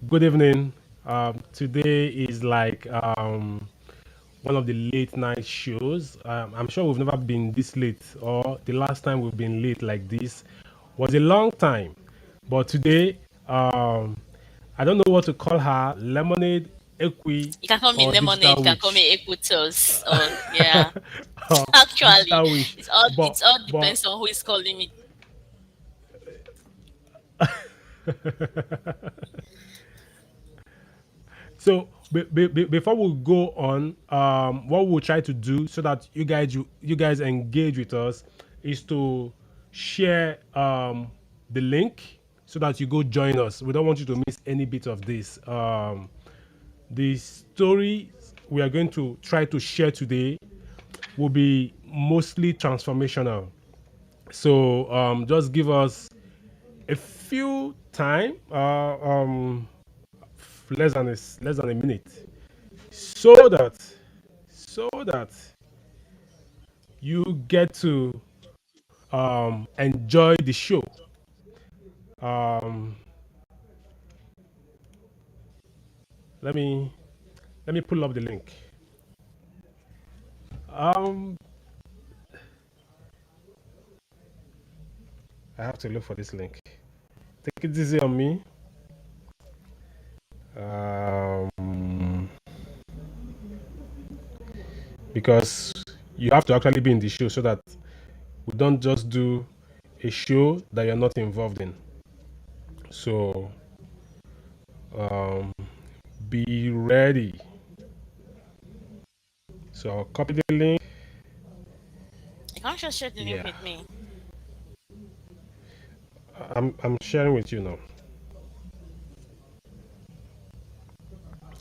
Good evening. Today is like one of the late night shows. I'm sure we've never been this late, or the last time we've been late like this was a long time. But today, I don't know what to call her: lemonade, Ekwy, You can call me or lemonade. digital You can call witch, me equatus. Or yeah, or actually, digital witch. it's all But it all but depends on who is calling me. So before we go on, what we'll try to do so that you guys engage with us is to share the link so that you go join us. We don't want you to miss any bit of this. The story we are going to try to share today will be mostly transformational. So just give us a few time, less than a minute, so that you get to enjoy the show. Um, let me let me pull up the link. Um, I have to look for this link. Take it easy on me, because you have to actually be in the show so that we don't just do a show that you're not involved in. So um, be ready. So I'll copy the link. You can't just share the link Yeah, with me. I'm sharing with you now.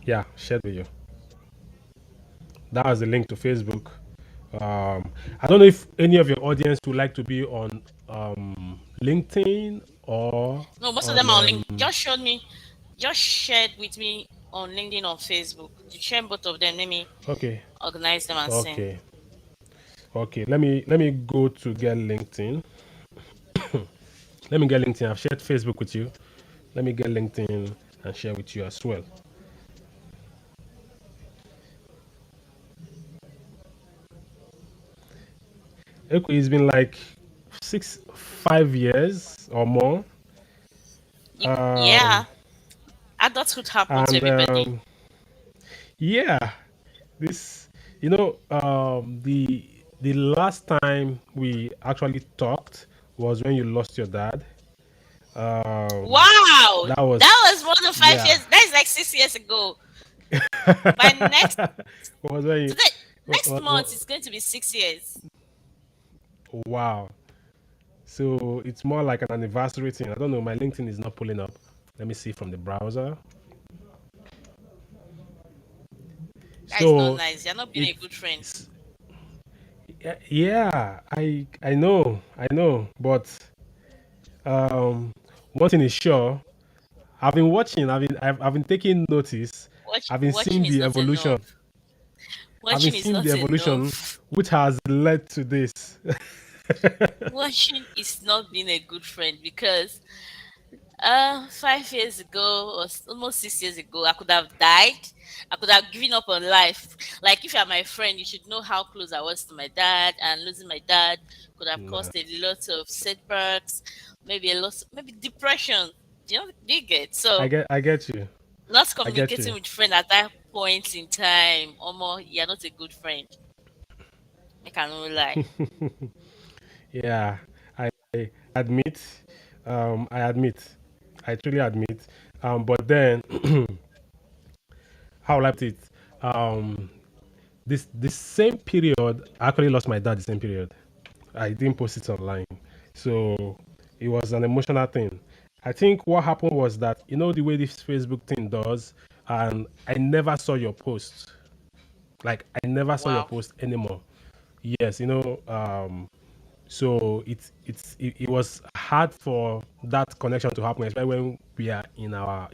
Yeah, shared with you. That was the link to Facebook. I don't know if any of your audience would like to be on LinkedIn or No, most of them on. are on link. Just shared with me on LinkedIn or Facebook. You share both of them. Let me Okay, organize them and send. okay, okay. Let me go to get LinkedIn. Let me get LinkedIn. I've shared Facebook with you. Let me get LinkedIn and share with you as well. Okay, it's been like 5 years or more, Yeah, adulthood happens to and everybody. yeah, this the last time we actually talked was when you lost your dad. um Wow, that that was was more than five yeah. years. That is like 6 years ago. By next was when you today, what, next what, month what, it's going to be 6 years. wow. So it's more like an anniversary thing. I don't know, my LinkedIn is not pulling up. Let me see from the browser. That is not So nice. You're not being a good friend. it's yeah, I know, but um one thing is sure. I've been taking notice. I've been seeing Watching is the not evolution. enough. I've been Watching is seeing the not evolution enough. which has led to this. Watching is not being a good friend because 5 years ago or almost 6 years ago, I could have died. I could have given up on life. Like if you're my friend, you should know how close I was to my dad, and losing my dad could have Nah, caused a lot of setbacks, maybe maybe depression. Do you get? I So get I get you. not I get communicating you. with friend at that point in time, Omo, you're not a good friend. I cannot lie. Yeah, I admit. I admit. I truly admit. But then, how will I put it? Um, this same period, I actually lost my dad. The same period, I didn't post it online, so it was an emotional thing. I think what happened was that the way this Facebook thing does, and I never saw your post. Like I never saw your Wow. post anymore. Yes, so it was hard for that connection to happen, especially when we are in our,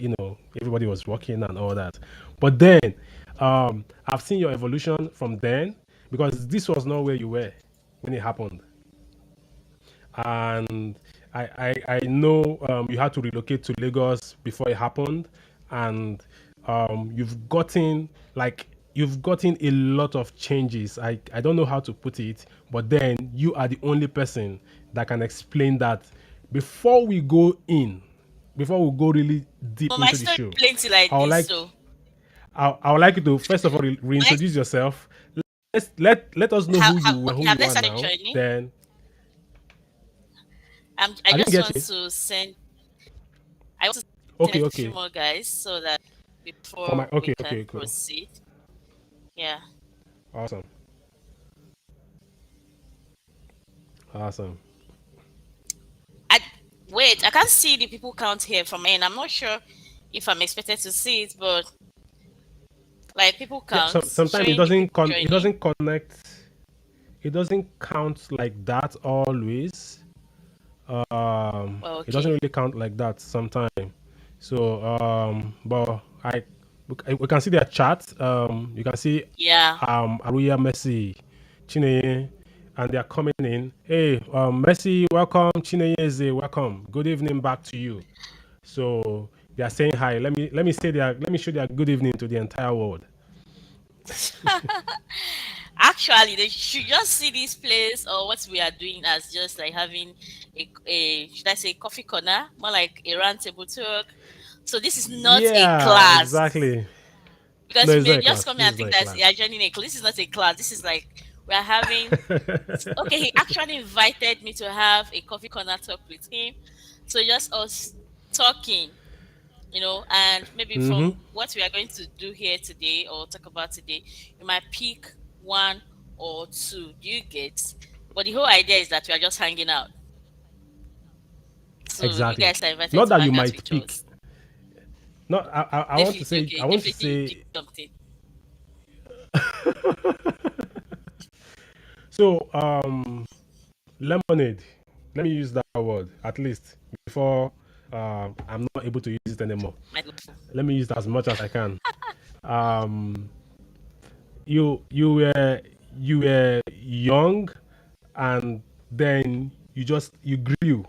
everybody was working and all that. But then, I've seen your evolution from then, because this was not where you were when it happened, and I know you had to relocate to Lagos before it happened, and you've gotten a lot of changes. I don't know how to put it, but then you are the only person that can explain that. Before we go in, before we go really deep But my into the story show, plenty like I would this, like so I would like you to first of all my reintroduce yourself. Let us know who you okay, who have you they are started now. joining? Then I I didn't just get want you. to send I want to Okay, send a few okay. more guys so that For my before we okay, can okay, cool. proceed. Yeah. Awesome. Awesome. I wait, I can't see the people count here from my end. I'm not sure if I'm expected to see it, but like people Yeah, count sometimes showing the people it joining. doesn't connect, it doesn't count like that always. Well, It doesn't okay. really count like that sometimes. So but we can see their chat. You can see Yeah. Aruya, Messi, Chineye, and they are coming in. Hey, Messi, welcome. Chineye, welcome. Good evening back to you. So they are saying hi. Let me show their good evening to the entire world. Actually, they should just see this place or what we are doing as just like having a should I say coffee corner, more like a round table talk. So this is not a Yeah, class exactly. No, because you it's not may a just class. come here This and is not think a that you are class. joining a class. This is not a class. This is like we are having. Okay, he actually invited me to have a coffee corner talk with him. So just us talking, and maybe Mm-hmm. from what we are going to do here today or talk about today, you might pick one or two. Do you get? But the whole idea is that we are just hanging out. So you Exactly. guys are invited Not to that you hang out might with pick. us. Not I want to Definitely, say okay. I want to Definitely you pick say something. so lemonade. Let me use that word at least before I'm not able to use it anymore. My people. Let me use it as much as I can. Um you you were you were young, and then you grew.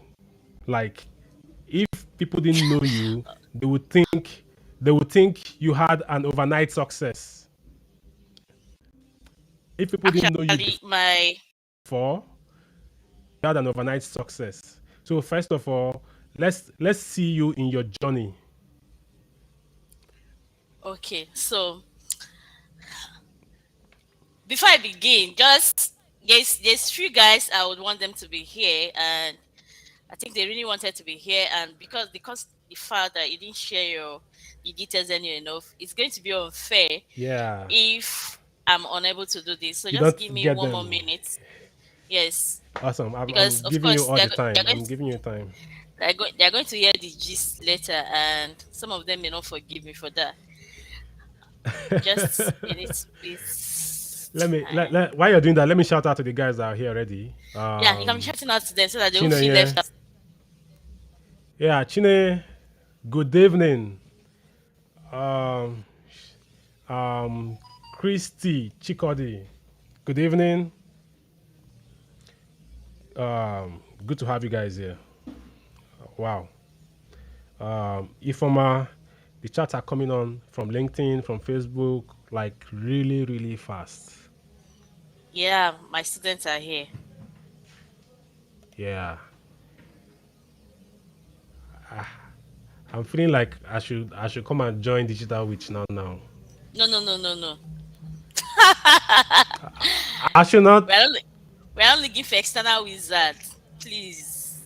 Like, if people didn't know you, they would think you had an overnight success. If people didn't know you Actually, my before, you had an overnight success. So first of all, let's see you in your journey. okay. So before I begin, just there's few guys I would want them to be here, and I think they really wanted to be here, and because the fact that you didn't share your details any enough, it's going to be unfair Yeah, if I'm unable to do this. So you just don't give me get one more them. minute. Yes, Awesome. because I'm of giving you course all the time. I'm giving you time. they're going to hear the gist later, and some of them may not forgive me for that. Just a little bit time. While you're doing that, let me shout out to the guys that are here already. Yeah, you can be shouting out to them so that they won't feel Chine, left out. yeah, Chine, good evening. Um, um, Christy Chikodi, good evening. Good to have you guys here. Wow. Ifoma, the chats are coming on from LinkedIn, from Facebook, like really, really fast. Yeah, my students are here. Yeah. I'm feeling like I should come and join Digital Witch now. No, no, no, no, no. I should not. We're only we're only looking for external wizard. Please.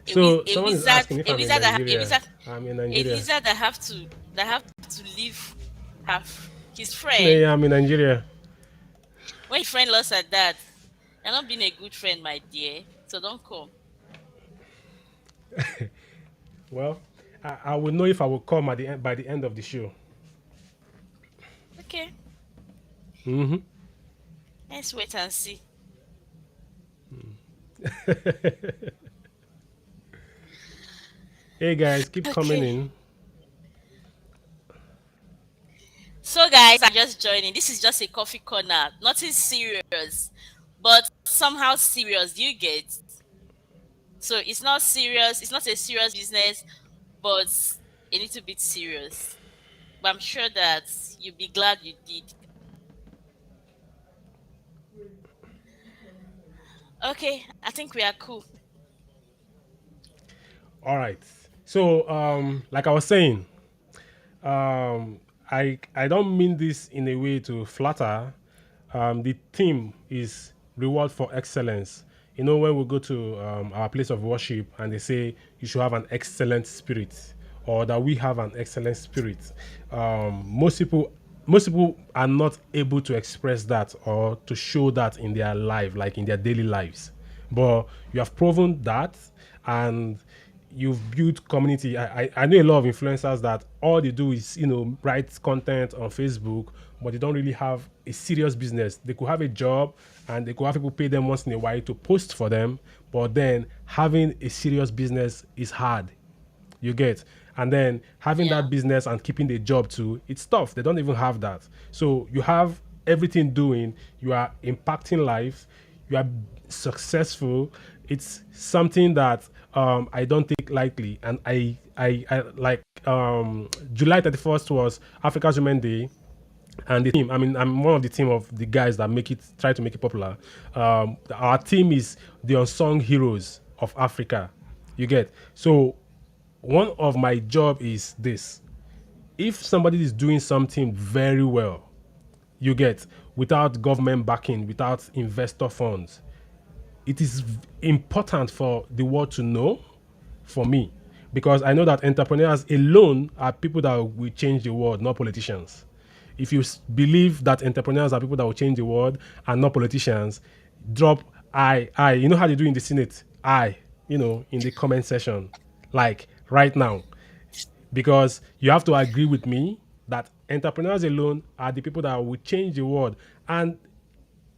So A someone is wizard asking if a I'm in wizard that a Nigeria. wizard I'm in a Nigeria. wizard that have to leave his friend. Yeah, I'm in Nigeria. When your friend lost her dad, you're not being a good friend, my dear. So don't come. Well, I will know if I will come at the end by the end of the show. Okay. Hmm. Let's wait and see. Hey guys, keep coming Okay. in. So guys, I'm just joining. This is just a coffee corner. Nothing serious. But somehow serious. Do you get? So it's not serious, it's not a serious business, but a little bit serious. But I'm sure that you'll be glad you did. Okay, I think we are cool. All right. So, like I was saying, um, I don't mean this in a way to flatter. The theme is reward for excellence. You know, when we go to our place of worship and they say you should have an excellent spirit, or that we have an excellent spirit, most people are not able to express that or to show that in their life, like in their daily lives. But you have proven that, and you've built community. I know a lot of influencers that all they do is, you know, write content on Facebook, but they don't really have a serious business. They could have a job and they could have people pay them once in a while to post for them, but then having a serious business is hard. You get, and then having Yeah. that business and keeping the job too, it's tough. They don't even have that. So you have everything doing, you are impacting life, you are successful. It's something that I don't take lightly. And I like July 31st was Africa's Women Day, and the team, I mean, I'm one of the team of the guys that make it, try to make it popular. Our team is the unsung heroes of Africa. You get, so one of my job is this: if somebody is doing something very well, you get, without government backing, without investor funds, it is important for the world to know, for me, because I know that entrepreneurs alone are people that will change the world, not politicians. If you believe that entrepreneurs are people that will change the world and not politicians, drop I. You know how they do in the Senate? I, you know, in the comment section, like right now, because you have to agree with me that entrepreneurs alone are the people that will change the world. And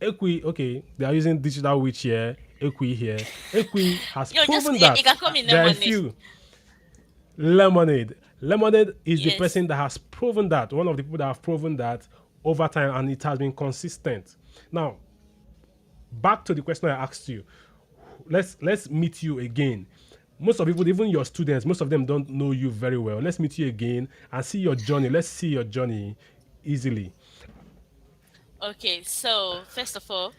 Ekwy, okay, they are using digital witch here, Ekwy here. Ekwy has You know, just proven you that. can call me There are a lemonade. few. Lemonade. Lemonade is the Yes. person that has proven that, one of the people that have proven that over time, and it has been consistent. Now, back to the question I asked you. Let's meet you again. Most of people, even your students, most of them don't know you very well. Let's meet you again and see your journey. Let's see your journey easily. Okay, so first of all,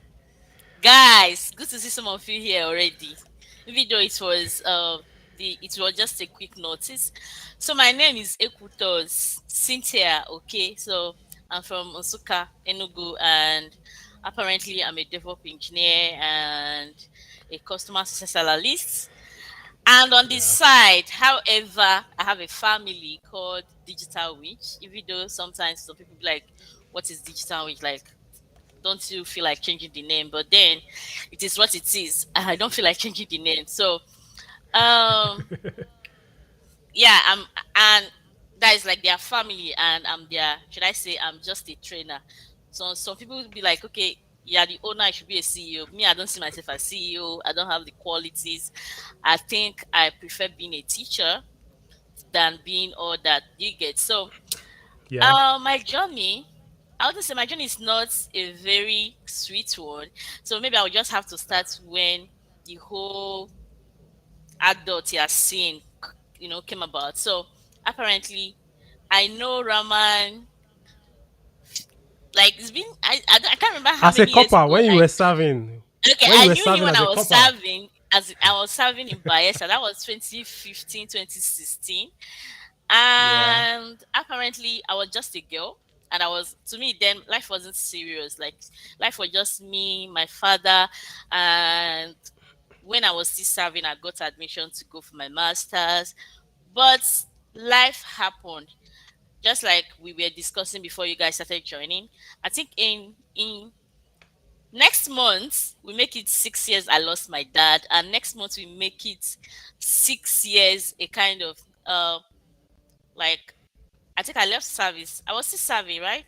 guys, good to see some of you here already. Even though it was just a quick notice. So my name is Ekutos Cynthia. Okay, so I'm from Osuka, Enugu, and apparently I'm a DevOps engineer and a customer success analyst. And on the Yeah. side, however, I have a family called Digital Witch. Even though sometimes some people be like, "What is Digital Witch like?" Don't you feel like changing the name? But then it is what it is. I don't feel like changing the name. So um yeah, and that is like their family, and I'm their, should I say, I'm just a trainer. So some people will be like, okay, yeah, the owner, I should be a CEO. Me, I don't see myself as CEO. I don't have the qualities. I think I prefer being a teacher than being all that. You get. So Yeah. my journey, I would say my journey is not a very sweet one. So maybe I'll just have to start when the whole adult you're seeing, came about. So apparently, I know Raman. Like it's been, I can't remember how As a many years copper, ago. when you were serving, Okay, when you I were knew him serving when as I a was copper. serving, as I was serving in Bayelsa. That was 2015, 2016. Yeah. And apparently I was just a girl, and I was, to me then, life wasn't serious. Like life was just me, my father. And when I was still serving, I got admission to go for my masters. But life happened, just like we were discussing before you guys started joining. I think in next month we make it 6 years I lost my dad, and next month we make it 6 years, a kind of like, I think I left service. I was still serving, right?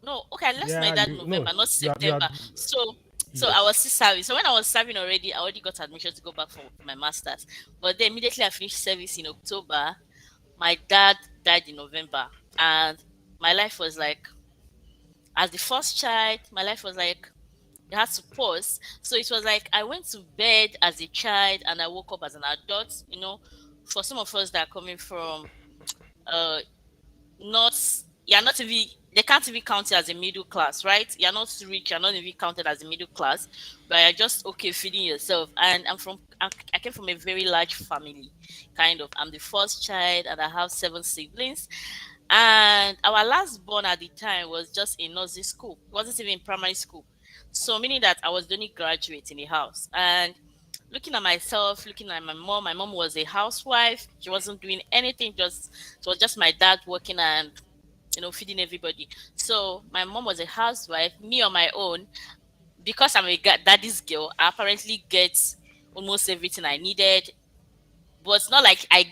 No, okay, I left my Yeah, dad you no, November, not you are September. So I was yes. still serving. So when I was serving already, I already got admission to go back for my masters. But then immediately I finished service in October, my dad died in November. And my life was like, as the first child, my life was like, it had to pause. So it was like I went to bed as a child and I woke up as an adult. for some of us that are coming from uh not you're not even they can't even count you as a middle class, right? You're not rich, you're not even counted as a middle class, but you're just okay feeding yourself. And I came from a very large family, kind of. I'm the first child and I have seven siblings. And our last born at the time was just in nursery school. It wasn't even in primary school. So meaning that I was the only graduate in the house. And looking at myself, looking at my mom was a housewife. She wasn't doing anything, just it was just my dad working and feeding everybody. So my mom was a housewife, me on my own, because I'm a daddy's girl, I apparently get almost everything I needed. But it's not like I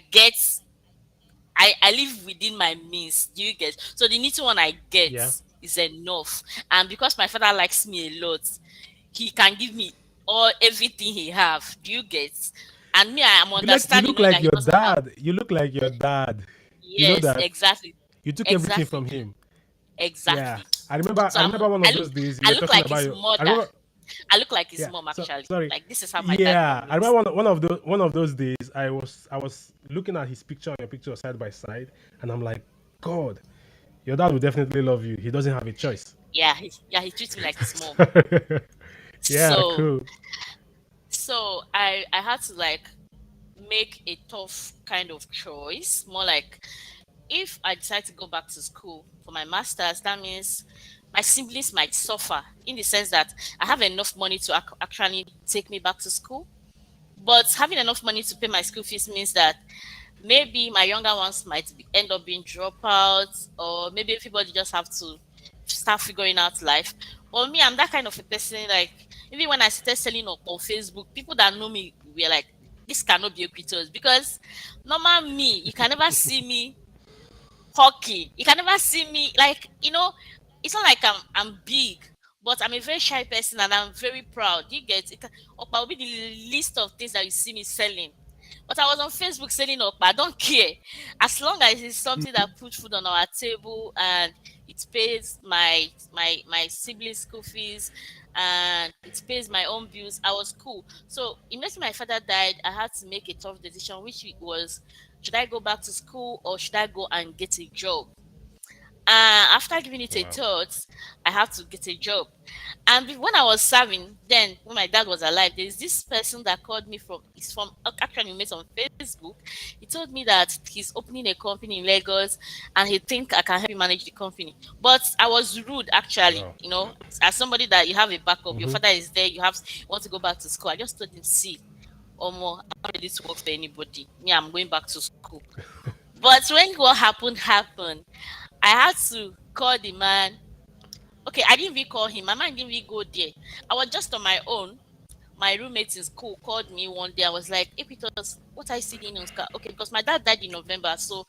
live within my means. Do you get? So the little one I get Yeah. is enough. And because my father likes me a lot, he can give me all everything he have. Do you get? And me, I am You understanding look knowing like that he your doesn't have. dad. You look like your dad. You know Yes, that exactly, you took everything exactly, from him. Yeah. exactly. I So remember one I of look those days you I were look talking like about his your I mother. remember I look like his yeah. mom So actually. sorry. Like this is how my dad Yeah. I always. remember one of those days I was looking at his picture and your picture side by side and I'm like, God, your dad will definitely love you. He doesn't have a choice. Yeah, he treats me like his mom. Yeah, So cool. I had to like make a tough kind of choice. More like if I decide to go back to school for my masters, that means my siblings might suffer in the sense that I have enough money to actually take me back to school. But having enough money to pay my school fees means that maybe my younger ones might end up being dropouts, or maybe everybody just have to start figuring out life. But me, I'm that kind of a person. Like even when I started selling on Facebook, people that know me were like, "This cannot be Equitos," because normal me, you can never see me hockey. You can never see me like it's not like I'm big, but I'm a very shy person and I'm very proud. You get it? Okpa will be the list of things that you see me selling. But I was on Facebook selling okpa. I don't care. As long as it's something that puts food on our table and it pays my siblings' school fees and it pays my own bills, I was cool. So immediately my father died, I had to make a tough decision, which was should I go back to school or should I go and get a job? After giving it a Wow. thought, I had to get a job. And when I was serving, then when my dad was alive, there's this person that called me from. He's from actually we met on Facebook. He told me that he's opening a company in Lagos, and he think I can help him manage the company. But I was rude, actually. Wow. As somebody that you have a backup, your Mm-hmm. father is there. You want to go back to school. I just told him, see, Omo, I'm not ready to work for anybody. Me, I'm going back to school. But when what happened, I had to call the man. Okay, I didn't even call him. My man didn't even go there. I was just on my own. My roommate in school called me one day. I was like, "Hey, Peters, what I see in Oscar?" Okay, because my dad died in November, so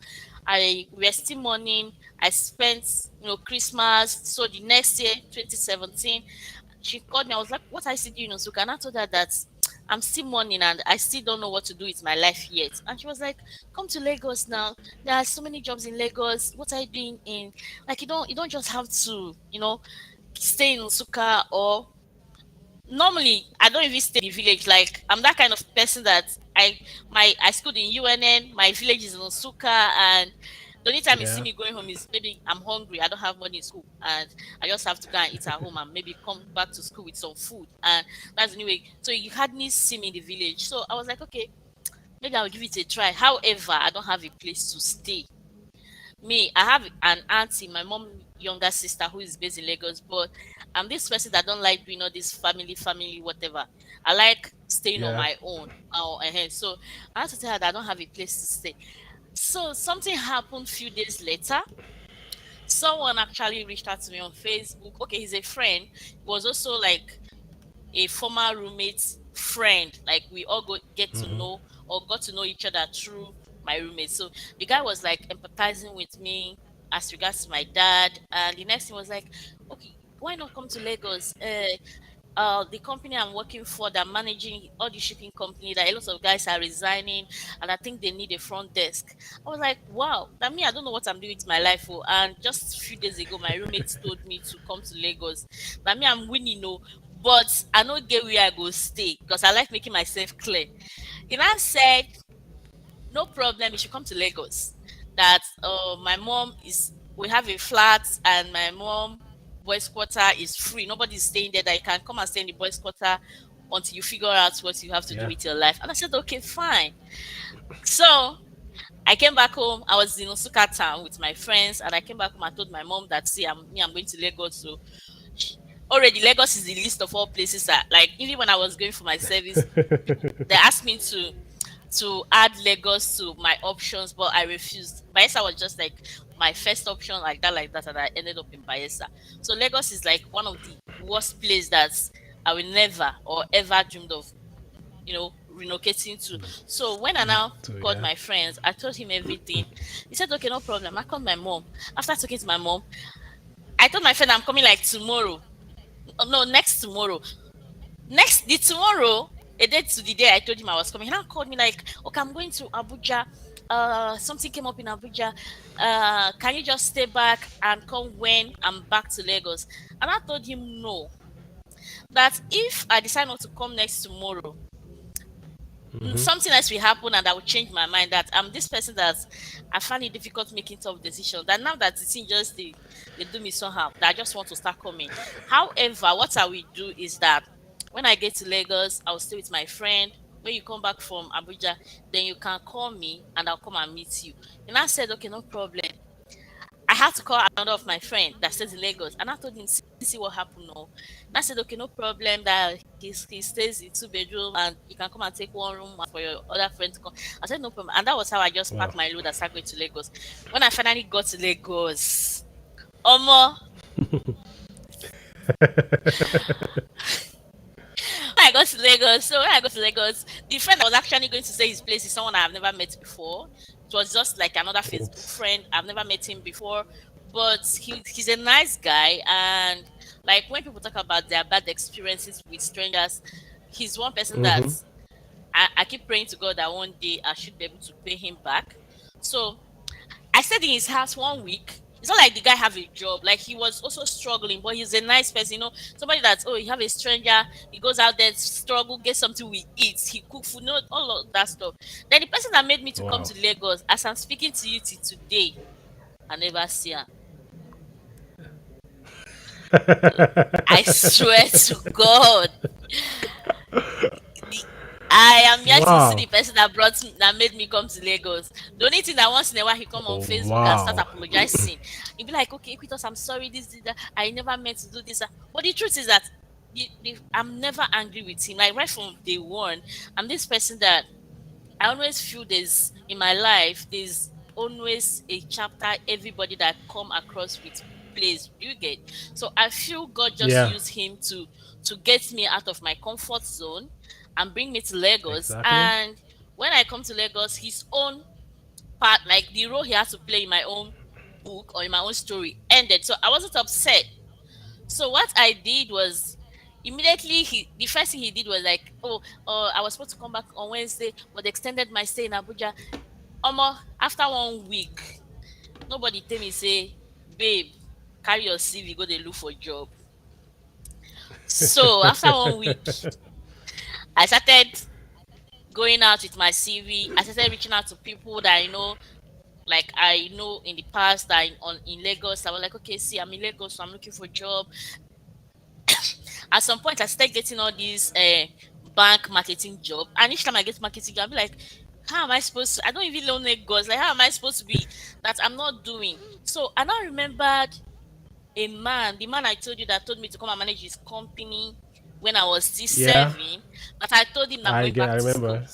I we're still mourning. I spent Christmas. So the next year, 2017, she called me. I was like, "What I see in Oscar?" And I told her that I'm still mourning and I still don't know what to do with my life yet. And she was like, "Come to Lagos now. There are so many jobs in Lagos. What are you doing in like you don't just have to stay in Nsukka or normally I don't even stay in the village. Like I'm that kind of person that I schooled in UNN, my village is in Nsukka, and the only time you see Yeah. me going home is maybe I'm hungry, I don't have money in school, and I just have to go and eat at home and maybe come back to school with some food. And that's the only way. So you hardly see me in the village. So I was like, okay, maybe I'll give it a try. However, I don't have a place to stay. Me, I have an auntie, my mom younger sister who is based in Lagos, but I'm this person that don't like doing all this family, whatever. I like staying on Yeah. my own. So I had to tell her that I don't have a place to stay. So something happened few days later. Someone actually reached out to me on Facebook. Okay, he's a friend. He was also like a former roommate friend. Like we all get to Mm-hmm. know or got to know each other through my roommate. So the guy was like empathizing with me as regards to my dad. And the next thing was like, okay, why not come to Lagos? The company I'm working for, they're managing all the shipping company, that a lot of guys are resigning and I think they need a front desk. I was like, wow, that me, I don't know what I'm doing with my life. Oh. And just a few days ago, my roommates told me to come to Lagos. That me, I'm winning, no, but I don't get where I go stay because I like making myself clear. He now said no problem, you should come to Lagos. That my mom is, we have a flat, and my mom boys quarter is free. Nobody's staying there. That you can come and stay in the boys quarter until you figure out what you have to do Yeah. with your life. And I said, okay, fine. So I came back home. I was in Osuka town with my friends, and I came back home and told my mom that, see, I'm going to Lagos. So already Lagos is the list of all places that, like, even when I was going for my service, they asked me to add Lagos to my options, but I refused. Bayelsa was just like my first option, like that, and I ended up in Bayelsa. So Lagos is like one of the worst places that I will never or ever dreamed of, relocating to. So when I now So called yeah. my friends, I told him everything. He said, okay, no problem. I called my mom. After talking to my mom, I told my friend I'm coming like tomorrow. No, next tomorrow. Next the tomorrow, a day to the day I told him I was coming. He now called me like, okay, I'm going to Abuja. Something came up in Abuja. Can you just stay back and come when I'm back to Lagos? And I told him no. That if I decide not to come next tomorrow, something else will happen and I will change my mind. That I'm this person that I find it difficult making tough decisions. That now that the thing just they do me somehow, that I just want to start coming. However, what I will do is that when I get to Lagos, I'll stay with my friend. When you come back from Abuja, then you can call me and I'll come and meet you. And I said, okay, no problem. I had to call another of my friend that stays in Lagos, and I told him, see what happened now. And I said, okay, no problem. That he stays in 2 bedroom, and you can come and take one room for your other friend to come. I said, no problem. And that was how I just Wow. packed my load and started going to Lagos. When I finally got to Lagos, Omo, when I got to Lagos, so when I got to Lagos, the friend I was actually going to say his place is someone I've never met before. It was just like another Facebook Oops. friend. I've never met him before, but he's a nice guy. And like when people talk about their bad experiences with strangers, he's one person that Mm-hmm. I keep praying to God that one day I should be able to pay him back. So I stayed in his house 1 week. It's not like the guy have a job. Like he was also struggling, but he's a nice person. Somebody that, you have a stranger, he goes out there, struggle, get something we eat, he cook food, all of that stuff. Then the person that made me to come Wow. to Lagos, as I'm speaking to you till today, I never see her. I swear to God, the I am yet to see the Wow. person that made me come to Lagos. The only thing that once in a while he come on Oh, Facebook and start wow. apologizing. He'll be like, okay, Equitos, I'm sorry, this, that. I never meant to do this. But the truth is that I'm never angry with him. Like right from day one, I'm this person that I always feel in my life, there's always a chapter everybody that come across with plays. Do you get? So I feel God just Yeah. used him to get me out of my comfort zone and bring me to Lagos. Exactly. And when I come to Lagos, his own part, like the role he has to play in my own book or in my own story, ended. So I wasn't upset. So what I did was immediately the first thing he did was like, oh, I was supposed to come back on Wednesday, but they extended my stay in Abuja. After 1 week, nobody tell me say, babe, carry your CV, go they look for job. So after 1 week, I started going out with my CV. I started reaching out to people that I know in the past that in Lagos. I was like, okay, see, I'm in Lagos, so I'm looking for a job. At some point I started getting all these bank marketing job, and each time I get marketing job, I'll be like, how am I supposed to, I don't even know Lagos, like how am I supposed to be that I'm not doing. So I now remembered the man I told you that told me to come and manage his company when I was still Yeah. serving, but I told him I'm going I back to school. remember.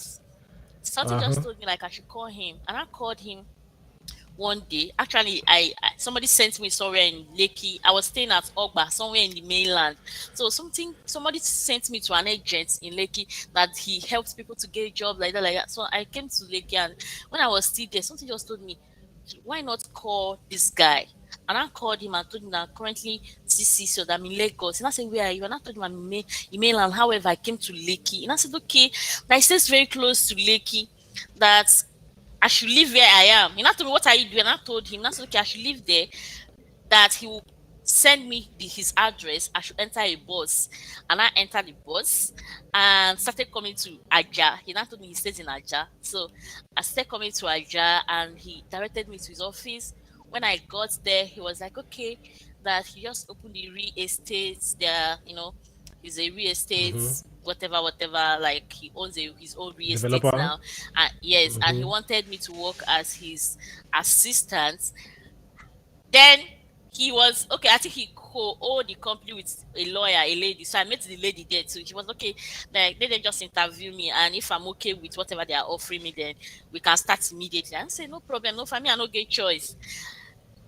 Something Uh just huh. told me like I should call him, and I called him one day. Actually, somebody sent me somewhere in Lekki. I was staying at Ogba, somewhere in the mainland. So somebody sent me to an agent in Lekki that he helps people to get a job like that, like that. So I came to Lekki, and when I was still there, something just told me, why not call this guy? And I called him and told him that I'm currently CC, so that I'm in Lagos. And I said, where are you? And I told him I'm in mainland. However, I came to Lekki. And I said, okay, that it stays very close to Lekki, that I should live where I am. He not told me, what are you doing? And I told him, that's okay, I should live there, that he will send me his address. I should enter a bus, and I entered the bus and started coming to Aja. He now told me he stays in Aja, so I started coming to Aja, and he directed me to his office. When I got there, he was like, "Okay, that he just opened the real estate there. He's a real estate." Mm-hmm. Whatever, whatever, like he owns his own real estate Developer. now, and yes, and he Mm-hmm. wanted me to work as his assistant. Then he was okay. I think he co-owned the company with a lawyer, a lady. So I met the lady there too. She was okay. Like they just interview me, and if I'm okay with whatever they are offering me, then we can start immediately. I say no problem, no for me, I no get choice.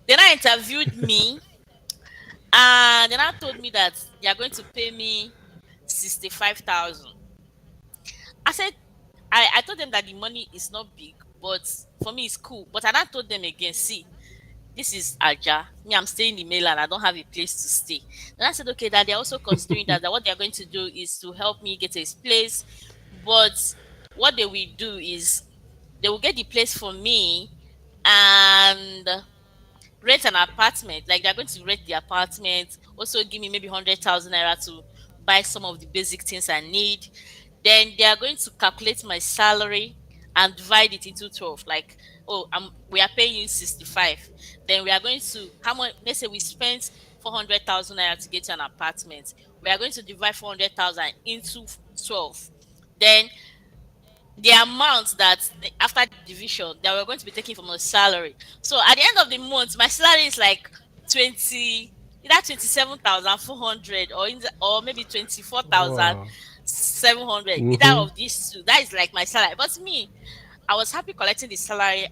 Then I interviewed me, and then I told me that they are going to pay me 65,000. I said I told them that the money is not big, but for me it's cool. But I now told them again, see, this is Aja. Me, I'm staying in the mainland. I don't have a place to stay. And I said, okay, that they're also considering that what they're going to do is to help me get a place. But what they will do is they will get the place for me and rent an apartment. Like they're going to rent the apartment, also give me maybe 100,000 naira to buy some of the basic things I need. Then they are going to calculate my salary and divide it into 12. Like, oh, we are paying you 65. Then we are going to, how much, let's say we spent 400,000 naira to get you an apartment. We are going to divide 400,000 into 12. Then the amount that after division that we're going to be taking from our salary. So at the end of the month, my salary is like 20, either 27,400 or maybe 24,700. Wow. Either Mm-hmm. of these two. That is like my salary. But me, I was happy collecting the salary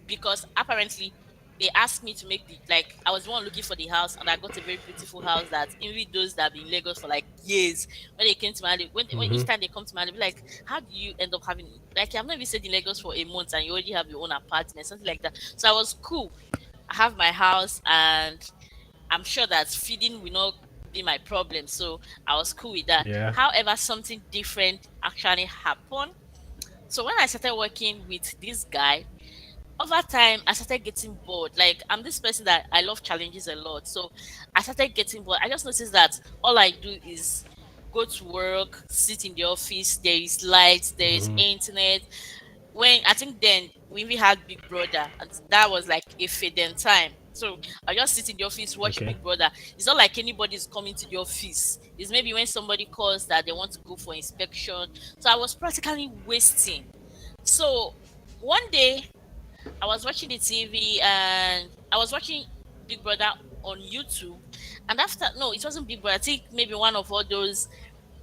because apparently they asked me to make the, like, I was the one looking for the house, and I got a very beautiful house that even those that have been in Lagos for like years, when they came to my, when Mm-hmm. each time they come to my, they'll be like, how do you end up having, like, I've not even stayed in Lagos for a month and you already have your own apartment, something like that. So I was cool. I have my house, and I'm sure that feeding will not be my problem. So I was cool with that. Yeah. However, something different actually happened. So when I started working with this guy, over time I started getting bored. Like, I'm this person that I love challenges a lot. So I started getting bored. I just noticed that all I do is go to work, sit in the office, there is lights, there is Mm-hmm. internet. When I think then we had Big Brother, and that was like a fading time. So I just sit in the office, watch Okay. Big Brother. It's not like anybody's coming to the office. It's maybe when somebody calls that they want to go for inspection. So I was practically wasting. So one day I was watching the TV, and I was watching Big Brother on YouTube. And after, no, it wasn't Big Brother. I think maybe one of all those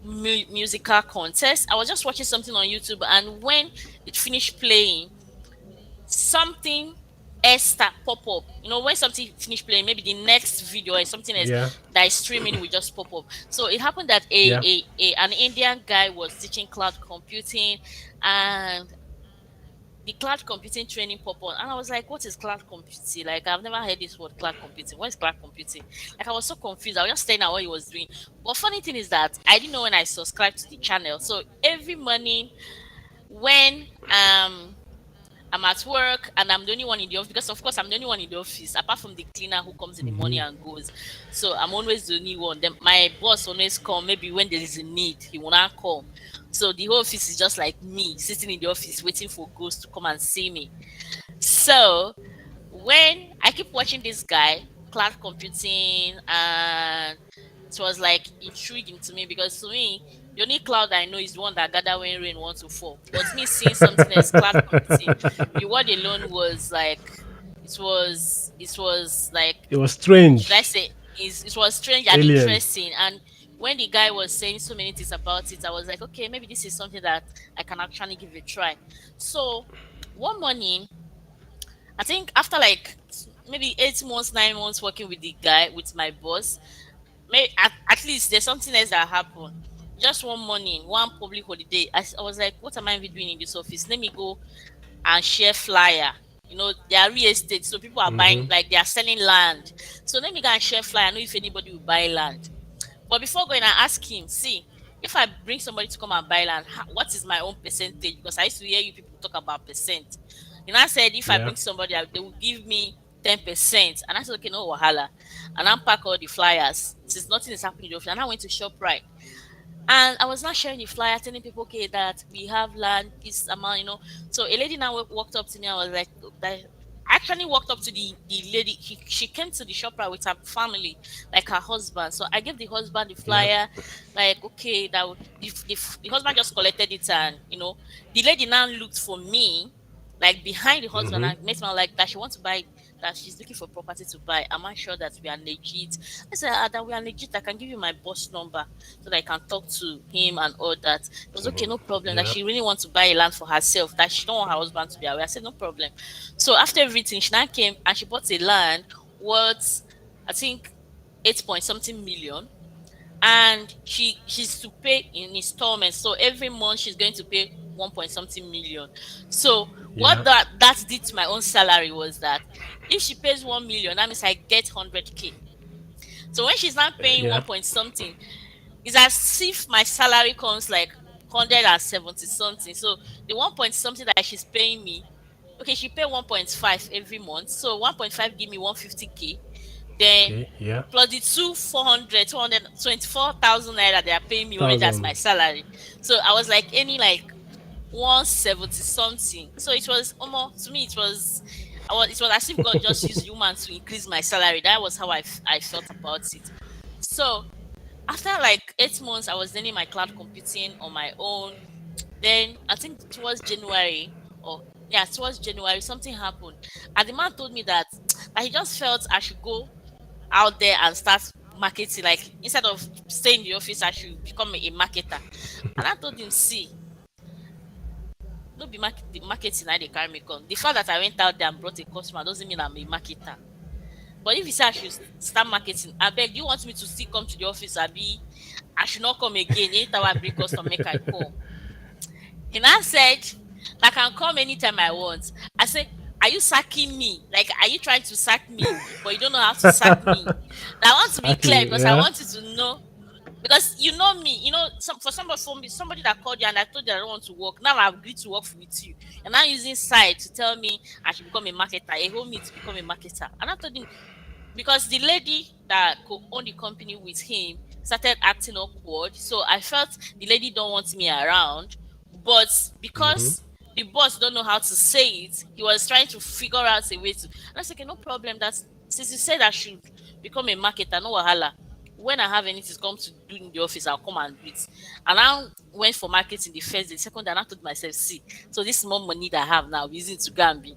musical contests. I was just watching something on YouTube, and when it finished playing, something else pop up. When something finished playing, maybe the next video or something else Yeah. that is streaming will just pop up. So it happened that Yeah. an Indian guy was teaching cloud computing, and the cloud computing training pop on, and I was like, what is cloud computing? Like, I've never heard this word, cloud computing. What is cloud computing? Like, I was so confused. I was just staring at what he was doing. But funny thing is that I didn't know when I subscribed to the channel. So every morning when I'm at work and I'm the only one in the office, because of course I'm the only one in the office apart from the cleaner who comes in the Mm-hmm. morning and goes. So I'm always the only one. Then my boss always come. Maybe when there is a need, he will not come. So the whole office is just like me sitting in the office waiting for ghosts to come and see me. So when I keep watching this guy, cloud computing, and it was like intriguing to me, because to me, the only cloud I know is the one that gather when rain wants to fall. But me seeing something as cloud computing, the word alone was like, it was like, It was should I strange. say, it was strange and Alien. interesting. And when the guy was saying so many things about it, I was like, okay, maybe this is something that I can actually give a try. So one morning, I think after like maybe 8 months, 9 months working with the guy, with my boss, may at least there's something else that happened. Just one morning, one public holiday, I was like, what am I even doing in this office? Let me go and share flyer. They are real estate, so people are buying, Mm-hmm. like they are selling land. So let me go and share flyer. I know if anybody will buy land. But before going, I ask him, see, if I bring somebody to come and buy land, what is my own percentage? Because I used to hear you people talk about percent. And I said, if I Yeah. bring somebody, they will give me 10%. And I said, okay, no wahala. And I pack all the flyers since nothing is happening in the office. And I went to ShopRite. And I was not sharing the flyer, telling people, okay, that we have land, this amount, So a lady now walked up to me. I was like, that actually walked up to the lady. She came to the shop right with her family, like her husband. So I gave the husband the Yeah. flyer, like, okay, the husband just collected it, and the lady now looked for me, like behind the husband, Mm-hmm. and made me like that she wants to buy, that she's looking for property to buy. Am I sure that we are legit? I said, that we are legit. I can give you my boss number so that I can talk to him and all that. It was okay, So no problem. That yeah. she really wants to buy a land for herself, that she don't want her husband to be aware. I said, no problem. So after everything, she now came and she bought a land worth, I think, 8 point something million. And she's to pay in installments. So every month she's going to pay 1 point something million. So what Yeah. that did to my own salary was that if she pays 1 million, that means I get 100K. So when she's not paying Yeah. 1 point something, it's as if my salary comes like 170 something. So the 1 point something that she's paying me, okay, she pay 1.5 every month. So 1.5 give me 150K. Then Okay. Yeah. plus the 224,000 naira they are paying me already as my Thousand. salary. So I was like any like 170 something. So it was almost, to me it was as if God just used human to increase my salary. That was how I felt about it. So after like 8 months, I was learning my cloud computing on my own. Then I think towards January, or yeah, towards January, something happened. And the man told me that, that he just felt I should go out there and start marketing. Like instead of staying in the office, I should become a marketer. And I told him, see, no be the marketing I they carry me come. The fact that I went out there and brought a customer doesn't mean I'm a marketer. But if you say I should start marketing, I beg, do you want me to still come to the office? I should not come again. Anytime I bring customer, make I come. He now said, I can come anytime I want. I said, are you sacking me? Like, are you trying to sack me, but you don't know how to sack me? Now, I want to be clear Exactly. because I Yeah. want you to know. Because you know me, somebody that called you and I told you I don't want to work. Now I've agreed to work with you. And now using side to tell me I should become a marketer, a hold me to become a marketer. And I told him, because the lady that owned the company with him started acting awkward. So I felt the lady don't want me around. But Mm-hmm. because the boss don't know how to say it, he was trying to figure out a way to. And I said, okay, no problem. That's since you said I should become a marketer, no wahala. When I have anything to come to do in the office, I'll come and do it. And I went for marketing the first day, the second day, and I told myself, see, so this small money that I have now, I'm using to go and be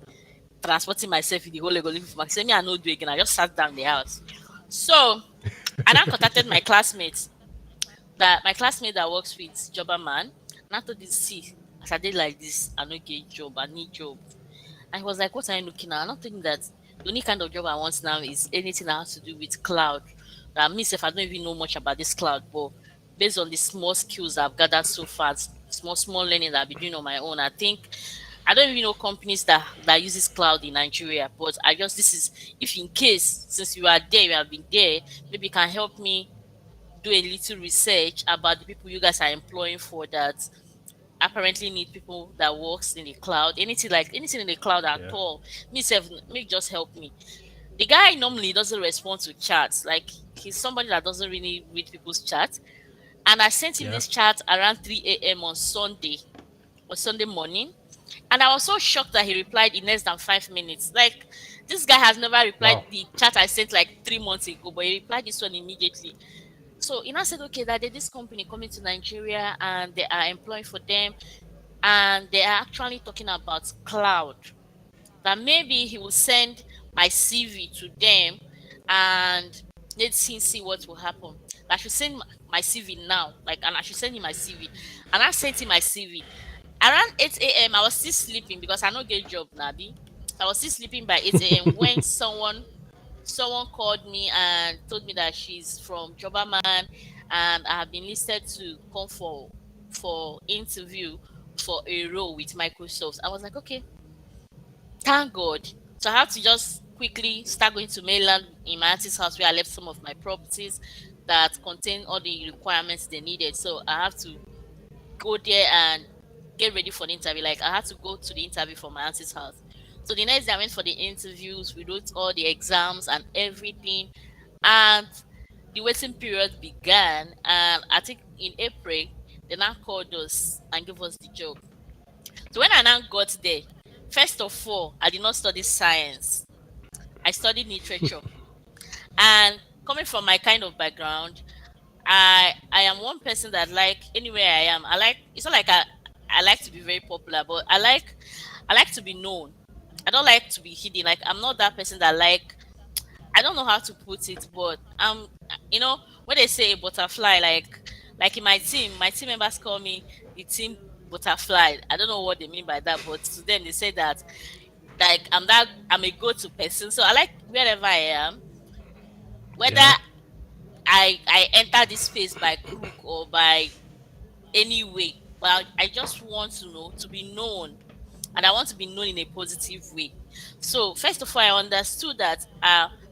transporting myself in the whole Lagos for say me I no do again. I just sat down in the house. So I now contacted my classmates, that my classmate that works with Jobber Man. And I told this, see, as I did like this, I no get job, I need job. And he was like, what are you looking at? I'm not thinking that the only kind of job I want now is anything that has to do with cloud. That means if I don't even know much about this cloud, but based on the small skills I've gathered so far, small learning that I've been doing on my own, I think I don't even know companies that uses cloud in Nigeria. But I just this is if in case since you are there, you have been there, maybe you can help me do a little research about the people you guys are employing for that apparently need people that works in the cloud, anything in the cloud at Yeah. all. Me self, me just help me. The guy normally doesn't respond to chats. Like he's somebody that doesn't really read people's chats. And I sent him Yeah. this chat around 3 a.m. on Sunday or Sunday morning. And I was so shocked that he replied in less than 5 minutes. Like this guy has never replied Wow. the chat I sent like 3 months ago, but he replied this one immediately. So Ina said, okay, that there's this company coming to Nigeria and they are employing for them, and they are actually talking about cloud. That maybe he will send my CV to them and let's see what will happen. I should send my CV now, like, and I should send him my CV. And I sent him my CV around 8 a.m. I was still sleeping because I no get job, Nabi. I was still sleeping by 8 a.m. when someone called me and told me that she's from Jobaman and I have been listed to come for interview for a role with Microsoft. I was like, okay, thank God. So I have to just quickly start going to mainland in my auntie's house where I left some of my properties that contain all the requirements they needed. So I have to go there and get ready for the interview. Like I had to go to the interview from my auntie's house. So the next day I went for the interviews, we wrote all the exams and everything. And the waiting period began. And I think in April, they now called us and gave us the job. So when I now got there, first of all, I did not study science. I studied literature. And coming from my kind of background, I am one person that like anywhere I am. I like it's not like I like to be very popular, but I like to be known. I don't like to be hidden. Like I'm not that person that like I don't know how to put it, but when they say butterfly, like in my team members call me the team butterfly. I don't know what they mean by that, but to them they say that like I'm a go-to person. So I like wherever I am, whether Yeah. I enter this space by crook or by any way. But I just want to know to be known, and I want to be known in a positive way. So first of all, I understood that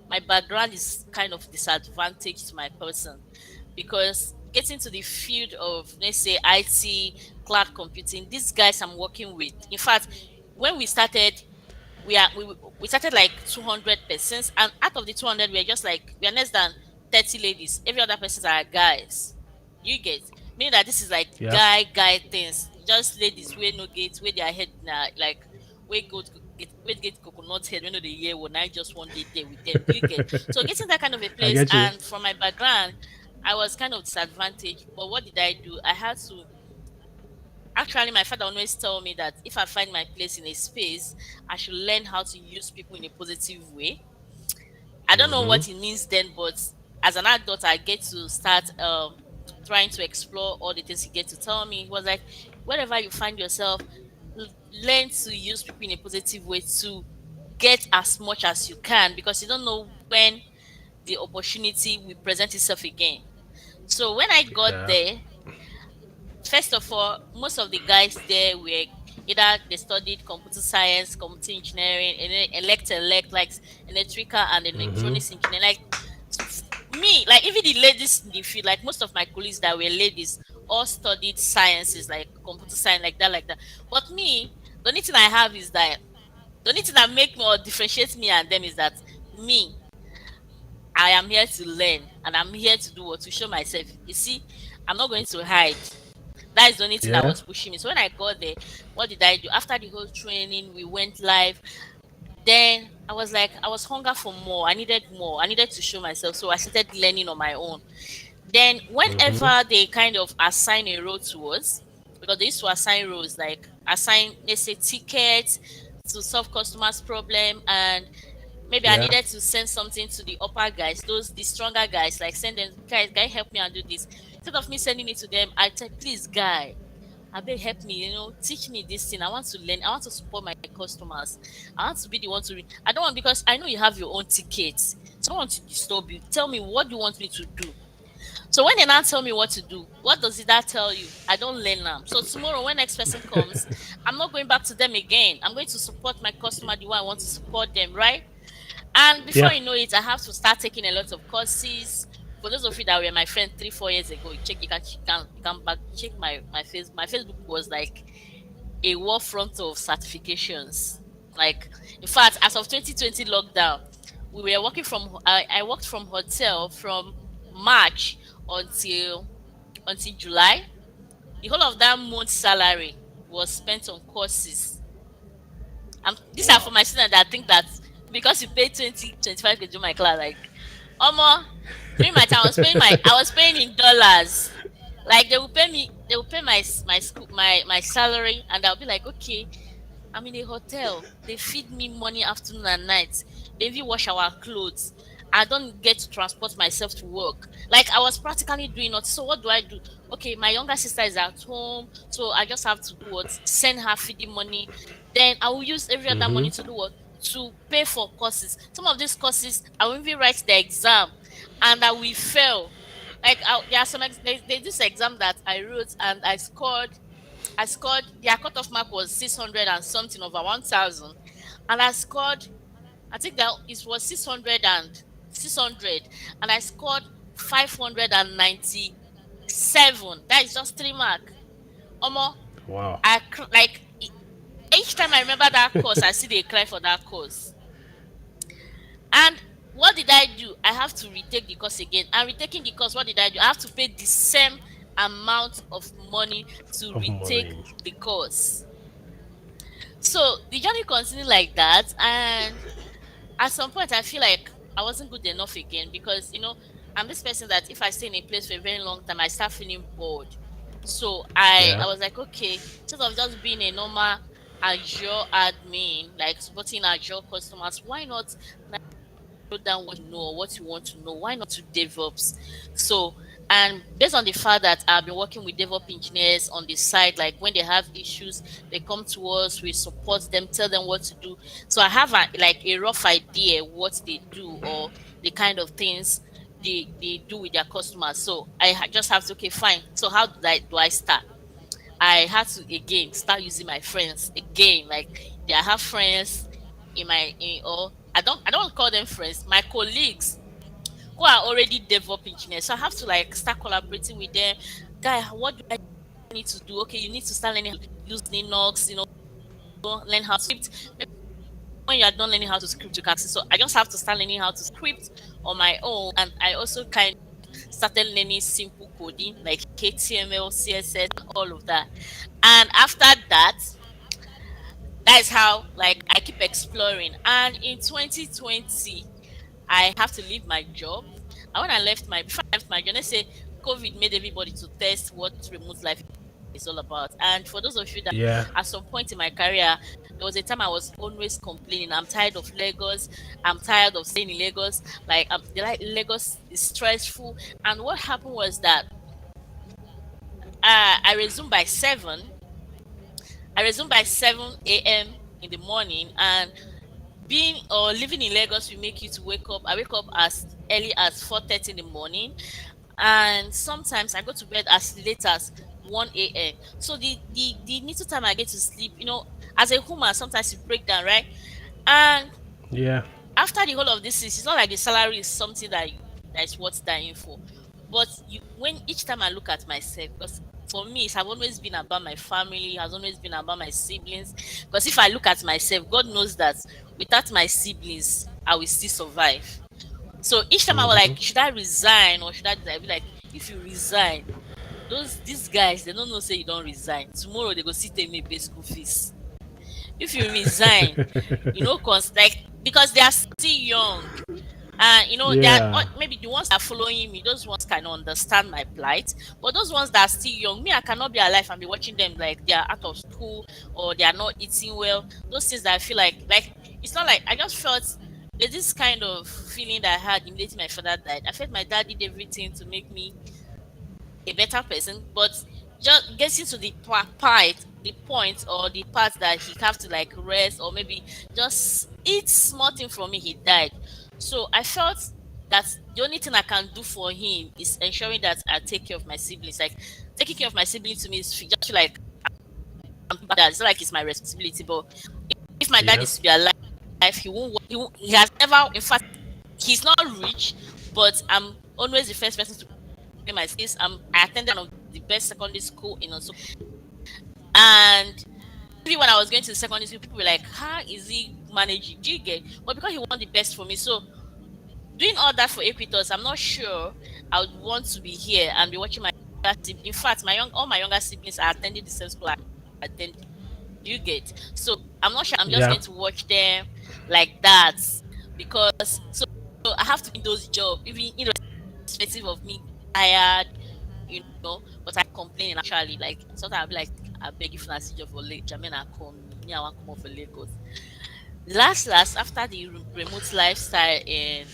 my background is kind of disadvantage to my person because getting to the field of let's say IT, cloud computing, these guys I'm working with. In fact, when we started, we started like 200 persons, and out of the 200, we are less than 30 ladies. Every other persons are guys. You get meaning that this is like Yeah. guy things. Just ladies where no gates, where their head now like where get coconut head when the year when I just one day there with them. Do you get so getting that kind of a I place? get you. And from my background, I was kind of disadvantaged. But what did I do? I had to actually, my father always tell me that if I find my place in a space, I should learn how to use people in a positive way. I don't know Mm-hmm. what it means then, but as an adult, I get to start trying to explore all the things he get to tell me. He was like, wherever you find yourself, learn to use people in a positive way to get as much as you can because you don't know when the opportunity will present itself again. So when I got Yeah. there, first of all, most of the guys there were either they studied computer science, computer engineering, and then elect like electrical and Mm-hmm. electronics engineering. Like me, like even the ladies in the field, like most of my colleagues that were ladies, all studied sciences, like computer science, like that. But me, the only thing I have is that the only thing that make me or differentiates me and them is that me, I am here to learn and I'm here to do what to show myself. You see, I'm not going to hide. That is the only thing that Yeah. was pushing me. So when I got there, what did I do? After the whole training, we went live. Then I was like, I was hunger for more. I needed more. I needed to show myself. So I started learning on my own. Then Mm-hmm. whenever they kind of assign a role to us, because they used to assign roles like assign, let's say, tickets to solve customers' problem, and maybe I Yeah. needed to send something to the upper guys, those the stronger guys, like send them guys, guy help me and do this. Instead of me sending it to them, I tell please guy, I beg help me, teach me this thing. I want to learn, I want to support my customers. I want to be the one to I don't want because I know you have your own tickets. So I don't want to disturb you. Tell me what do you want me to do. So when they now tell me what to do, what does it that tell you? I don't learn them. So tomorrow when next person comes, I'm not going back to them again. I'm going to support my customer the way I want to support them, right? And before Yeah. you know it, I have to start taking a lot of courses. For those of you that were my friend 3, 4 years ago, you can back check my face. My Facebook was like a war front of certifications. Like in fact, as of 2020 lockdown, we were working from. I worked from hotel from March until July. The whole of that month's salary was spent on courses. These are for Wow. my students that think that because you pay 20 25 to do my class, like Omo, during my time I was paying in dollars. Like they will pay my school my salary, and I'll be like, okay, I'm in a hotel. They feed me morning, afternoon, and night. They even wash our clothes. I don't get to transport myself to work. Like I was practically doing it. So what do I do? Okay, my younger sister is at home, so I just have to do what? Send her feeding money. Then I will use every other Mm-hmm. money to do what? To pay for courses. Some of these courses I will even write the exam, and I will fail. Like there are there's this exam that I wrote and I scored their cutoff mark was 600 and something over 1,000, and I scored I think that it was 600 and I scored 597. That is just 3 mark. Omo, Wow. like Each time I remember that course, I see they cry for that course. And what did I do? I have to retake the course again. And retaking the course, what did I do? I have to pay the same amount of money to Of retake money. the course. So the journey continued like that. And at some point, I feel like I wasn't good enough again because, I'm this person that if I stay in a place for a very long time, I start feeling bored. So I Yeah. was like, okay, instead of just being a normal Azure admin, like supporting Azure customers, why not wrote down what you know or what you want to know. Why not to DevOps? So, and based on the fact that I've been working with DevOps engineers on the side, like when they have issues, they come to us, we support them, tell them what to do. So I have a rough idea what they do or the kind of things they do with their customers. So just have to, okay, fine. So how do I start? I had to again start using my friends again. Like, I have friends or I don't call them friends, my colleagues who are already DevOps engineers. So I have to like start collaborating with them. Guy, what do I need to do? Okay, you need to start learning how to use Linux, learn how to script. Maybe when you are done learning how to script, you can see. So I just have to start learning how to script on my own. And I also kind of started learning simple coding like HTML, CSS, and all of that. And after that, that is how like I keep exploring. And in 2020, I have to leave my job. And when I left my before I left my job, let's say COVID made everybody to test what remote life is all about. And for those of you that Yeah. at some point in my career, there was a time I was always complaining. I'm tired of Lagos. I'm tired of staying in Lagos. Like Lagos is stressful. And what happened was that I resumed by 7. I resumed by 7 a.m. in the morning, and being or living in Lagos will make you to wake up. I wake up as early as 4:30 in the morning, and sometimes I go to bed as late as 1 a.m. So the little time I get to sleep, as a woman, sometimes you break down, right? And Yeah. after the whole of this is, it's not like the salary is something that is worth dying for. But when each time I look at myself, because for me, it has always been about my family, it has always been about my siblings. Because if I look at myself, God knows that without my siblings, I will still survive. So each time I was Mm-hmm. like, should I resign or should I do that? I be like, if you resign, these guys, they don't know say you don't resign. Tomorrow they go sit and me pay school fees. If you resign, like, because they are still young. They are Yeah. maybe the ones that are following me, those ones can understand my plight. But those ones that are still young, me, I cannot be alive and be watching them like they are out of school or they are not eating well. Those things that I feel like it's not like I just felt there's this kind of feeling that I had immediately my father died. I felt my dad did everything to make me a better person, but just getting to the point or the part that he have to like rest or maybe just eat small thing from me, he died. So I felt that the only thing I can do for him is ensuring that I take care of my siblings. Like, taking care of my siblings to me is just feel like I'm that. It's not like it's my responsibility, but if my dad Yeah. is to be alive, he has never, in fact, he's not rich, but I'm always the first person to pay my fees. I attended one of the best secondary school in Oso. And even when I was going to the secondary school, people were like, how is he managing? Do you get? But because he want the best for me. So doing all that for Equitos, I'm not sure I would want to be here and be watching my in fact, all my younger siblings are attending the same school I attend. Do you get? So I'm not sure I'm just Yeah. going to watch them like that, because so I have to do those jobs, even irrespective of me tired, but I complain actually. Like, sometimes I'll be like, I beg if I see you for late, Jamina call me, I want come off for Lagos. Last, after the remote lifestyle in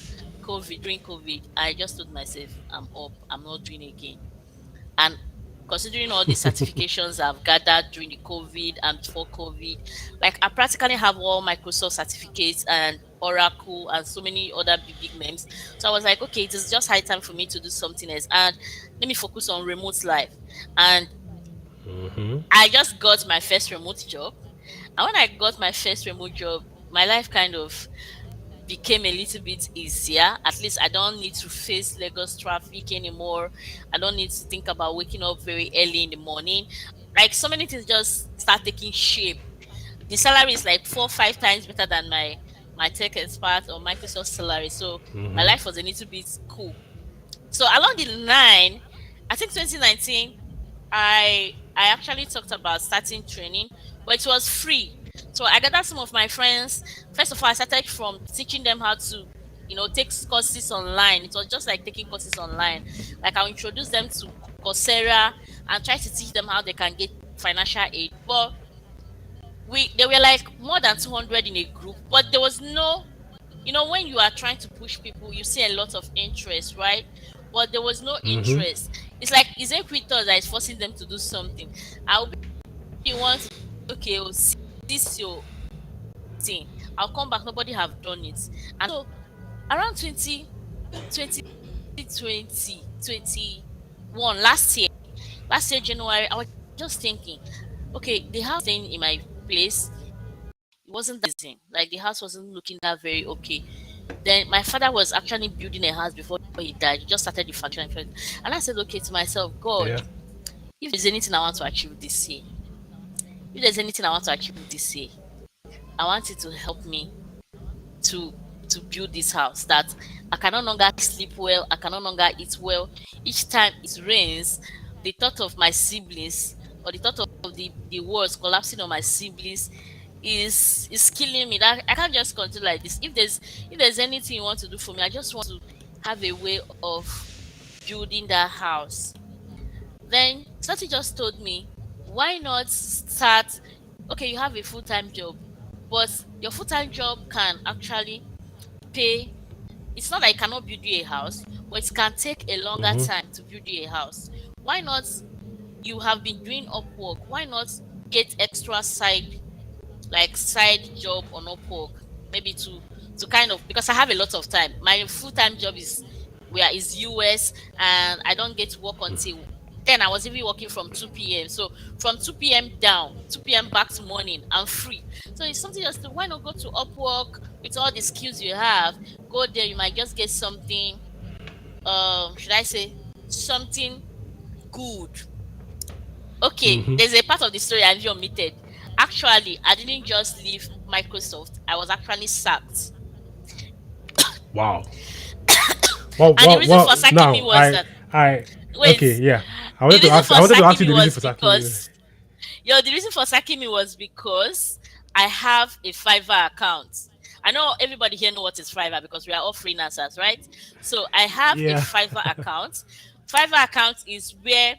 COVID, during COVID, I just told myself, I'm up, I'm not doing again. And considering all the certifications I've gathered during the COVID and before COVID, like I practically have all Microsoft certificates and Oracle and so many other big names. So I was like, okay, it is just high time for me to do something else and let me focus on remote life. And Mm-hmm. I just got my first remote job. And when I got my first remote job, my life kind of became a little bit easier. At least I don't need to face Lagos traffic anymore. I don't need to think about waking up very early in the morning. Like, so many things just start taking shape. the salary is like 4 5 times better than my tech expert or Microsoft salary. So my Mm-hmm. life was a little bit cool. So along the line, I think 2019, I actually talked about starting training, but it was free. So I gathered some of my friends. First of all, I started from teaching them how to, take courses online. It was just like taking courses online. Like I'll introduce them to Coursera and try to teach them how they can get financial aid. But we they were like more than 200 in a group, but there was no, when you are trying to push people, you see a lot of interest, right? But there was no Mm-hmm. interest. It's like it's Equator that is forcing them to do something. I'll be the one to, okay, oh, see this your thing. I'll come back. Nobody have done it. And so around 2021, last year January, I was just thinking, okay, the house staying in my place, it wasn't that amazing. Like the house wasn't looking that very okay. Then my father was actually building a house before he died. He just started the factory, and I said, okay, to myself, God, Yeah. if there's anything I want to achieve this year, if there's anything I want to achieve this year, I want you to help me to to build this house that I can no longer sleep well, I can no longer eat well. Each time it rains, the thought of my siblings or the thought of the walls collapsing on my siblings is killing me. That I can't just continue like this. If there's anything you want to do for me, I just want to have a way of building that house. Then Sati just told me, why not start? Okay, you have a full-time job, but your full-time job can actually pay. It's not like it cannot build you a house, but it can take a longer Mm-hmm. time to build you a house. Why not? You have been doing Upwork. Why not get extra side job on Upwork? Maybe to kind of, because I have a lot of time. My full time job is US, and I don't get to work until then. I was even working from 2 p.m. So from 2 p.m. down, 2 p.m. back to morning, I'm free. So it's something just to, why not go to Upwork with all the skills you have? Go there, you might just get something. Should I say something good? Okay, Mm-hmm. there's a part of the story I've omitted. Actually, I didn't just leave Microsoft. I was actually sacked. Wow. Well, And the well, reason for well. sacking me Now, was that, wait, okay, yeah. the reason I for wanted to ask sacking you me the reason was for sacking you. because, the reason for sacking me was because I have a Fiverr account. I know everybody here know what is Fiverr because we are all freelancers, right? So I have a Yeah. Fiverr account. Fiverr account is where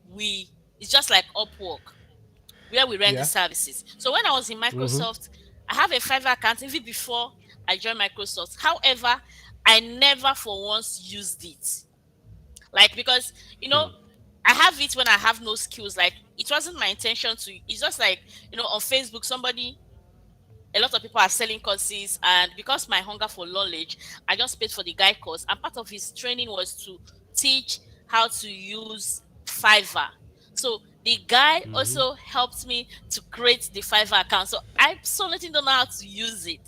we it's just like Upwork, where we rent the Yeah. services. So when I was in Mm-hmm. Microsoft, I have a Fiverr account even before I joined Microsoft. However, I never for once used it. Like, because I have it when I have no skills. Like, it wasn't my intention to. It's just like, on Facebook, a lot of people are selling courses, and because my hunger for knowledge, I just paid for the guy course, and part of his training was to teach how to use Fiverr. So the guy Mm-hmm. also helped me to create the Fiverr account. So I absolutely don't know how to use it.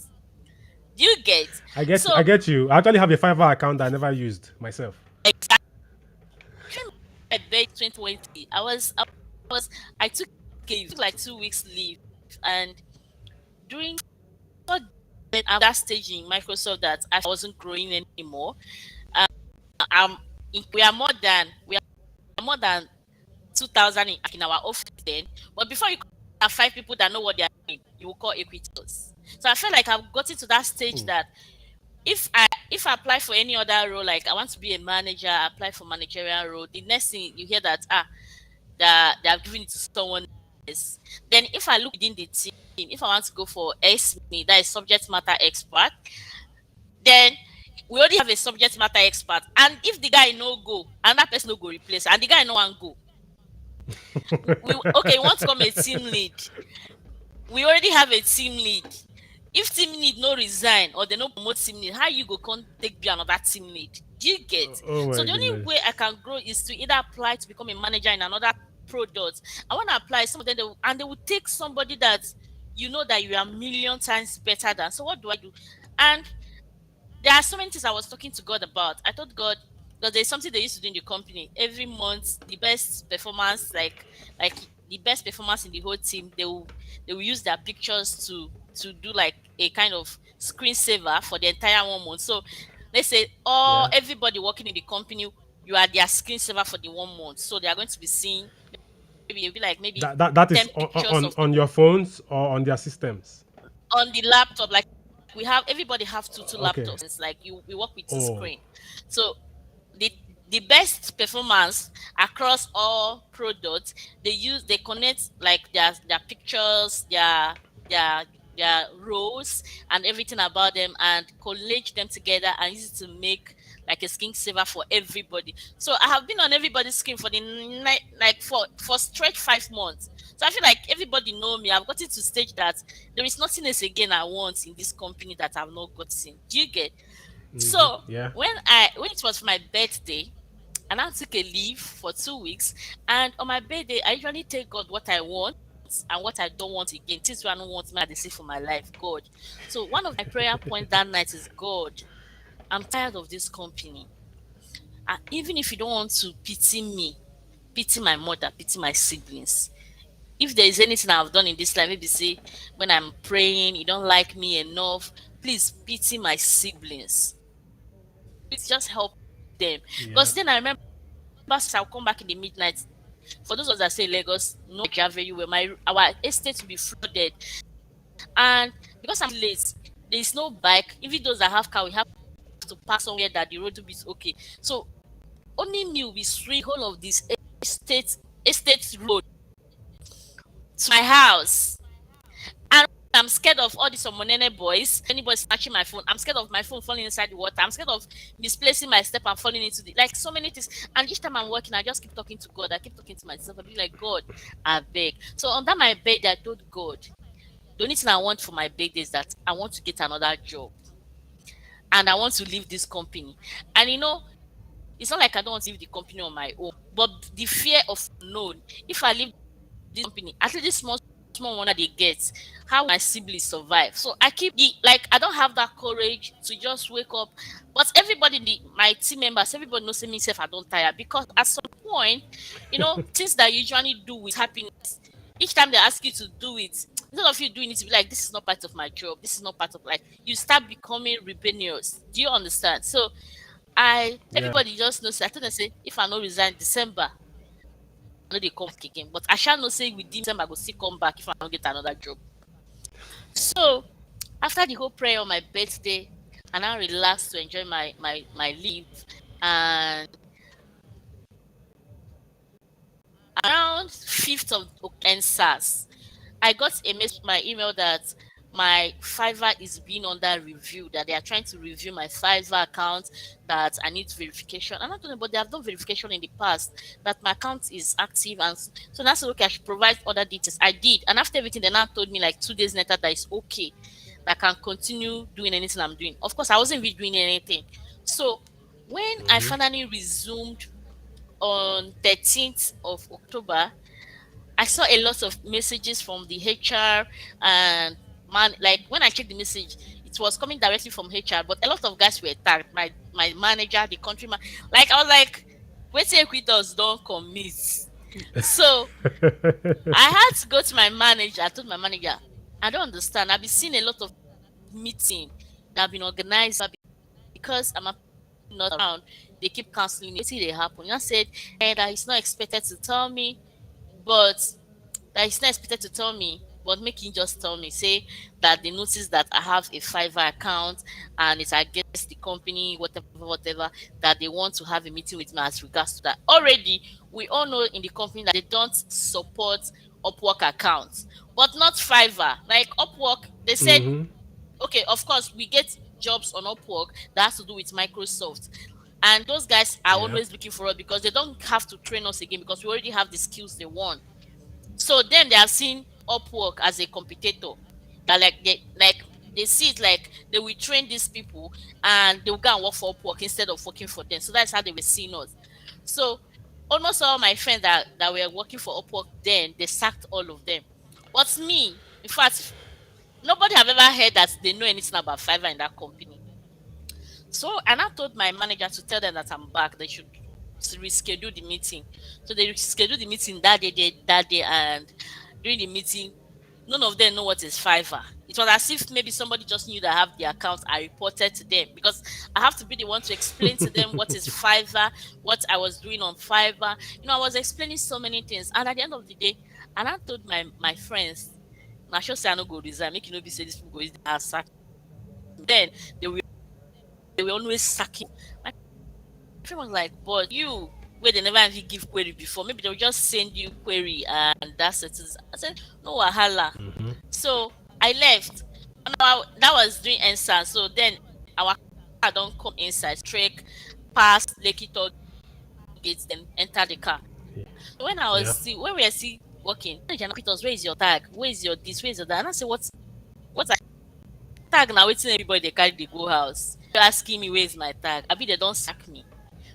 Do you get? I So get you. I actually have a Fiverr account that I never used myself. exactly, my birthday 2020, I took like 2 weeks leave, and during that stage in Microsoft that I wasn't growing anymore. Uh, um, we are more than 2,000 in our office then. But before you have 5 people that know what they are doing, you will call equitors. So I feel like I've gotten to that stage that if I apply for any other role, like I want to be a manager, I apply for managerial role. The next thing you hear that that they have given it to someone else. Then if I look within the team, if I want to go for SME, that is subject matter expert, then we already have a subject matter expert. And if the guy no go, another person no go replace, and the guy no one go, okay, we want to come a team lead. We already have a team lead. If team lead no resign or they no promote team lead, how you go come take be another team lead? Do you get? Oh So my the only goodness. way I can grow is to either apply to become a manager in another product. I want to apply some of them, and they will take somebody that that you are a million times better than. So what do I do? And there are so many things I was talking to God about. I told God, because there's something they used to do in the company every month, the best performance, like the best performance in the whole team, they will use their pictures to do like a kind of screensaver for the entire 1 month. So let's say all Yeah. everybody working in the company, you are their screensaver for the 1 month. So they are going to be seeing, maybe it'll be like maybe That is 10 pictures of on your phones or on their systems. on the laptop. Like we have everybody have two Okay. laptops. It's like you we work with two Oh. screen. So the the best performance across all products, they connect like their pictures, their their roles and everything about them, and collage them together and use it to make like a skin saver for everybody. So I have been on everybody's screen for the night, like for stretch 5 months. So I feel like everybody know me. I've gotten to stage that there is nothing else again I want in this company that I've not gotten. Do you get? So Yeah. when it was my birthday, and I took a leave for 2 weeks, and on my birthday, I usually tell God what I want and what I don't want again. Things I don't want me, I dey say for my life, God. So one of my prayer points that night is, God, I'm tired of this company. And even if you don't want to pity me, pity my mother, pity my siblings. If there is anything I've done in this life, maybe say when I'm praying, you don't like me enough, please pity my siblings. Please just help them. Yeah. Because then I remember I'll come back in the midnight. For those of us that say Lagos, no Nigeria very well, my our estate will be flooded. And because I'm late, there is no bike. Even those that have car, we have to park somewhere that the road will be okay. So only me will be swing whole of this estate road to my house. And I'm scared of all these Omonene boys. Anybody snatching my phone. I'm scared of my phone falling inside the water. I'm scared of misplacing my step and falling into the like so many things. And each time I'm working, I just keep talking to God. I keep talking to myself. I be like, God, I beg. So under my bed, I told God, the only thing I want for my birthday is that I want to get another job. And I want to leave this company. And it's not like I don't want to leave the company on my own, but the fear of unknown. If I leave this company, at least this small one that they get, how will my siblings survive? So I keep like I don't have that courage to just wake up. But everybody, my team members, everybody knows me self I don't tire, because at some point, things that you usually do with happiness, each time they ask you to do it, instead of you doing it to be like, this is not part of my job, this is not part of, like, you start becoming rebellious. Do you understand? So I Yeah. everybody just knows. I told them say if I no resign December, I know they come back again. But I shall not say within December I go still come back if I don't get another job. So after the whole prayer on my birthday, I now relaxed to enjoy my leave. And around 5th of NSAS, I got a message my email that my Fiverr is being under review, that they are trying to review my Fiverr account, that I need verification. I'm not doing, but they have done verification in the past, that my account is active. And so that's okay, I should provide other details. I did. And after everything, they now told me like 2 days later that it's okay, that I can continue doing anything I'm doing. Of course, I wasn't really doing anything. So when I finally resumed on 13th of October, I saw a lot of messages from the HR, and man, like when I checked the message, it was coming directly from HR, but a lot of guys were tagged. My manager, the countryman, like I was like, wait till Ekwy does don't commit. So I had to go to my manager. I told my manager, I don't understand. I've been seeing a lot of meeting that have been organized, but because I'm not around, they keep canceling it. See, they happen. I said, that he's not expected to tell me, but that he's not expected to tell me, but make him just tell me. Say that they notice that I have a Fiverr account and it's against the company, whatever, that they want to have a meeting with me as regards to that. Already, we all know in the company that they don't support Upwork accounts, but not Fiverr. Like Upwork, they said, okay, of course, we get jobs on Upwork that has to do with Microsoft. And those guys are Yeah. always looking for us because they don't have to train us again because we already have the skills they want. So them they have seen Upwork as a competitor. That they see it like they will train these people and they will go and work for Upwork instead of working for them. So that's how they were seeing us. So almost all my friends that were working for Upwork then, they sacked all of them. But me, in fact, nobody have ever heard that they know anything about Fiverr in that company. So and I told my manager to tell them that I'm back. They should reschedule the meeting. So they reschedule the meeting that day, and during the meeting, none of them know what is Fiverr. It was as if maybe somebody just knew that I have the account. I reported to them because I have to be the one to explain to them what is Fiverr, what I was doing on Fiverr. I was explaining so many things, and at the end of the day, and I told my friends, "Na sure say I no go resign. Make you no be say these people go use their sack." Then they will they were always sacking. My friend was like, "But you, where they never even give query before, maybe they'll just send you query and that's it." I said, "No wahala." Mm-hmm. So I left. Now that was during NSA. So then our car don't come inside, trek past Lekki toll gates, then enter the car. So when I was Yeah. see when we were still walking, Peter, where is your tag? Where is your this? Where is your that? And I said, what's a tag now? Waiting everybody they carry the go house. You're asking me where is my tag? I be they don't sack me.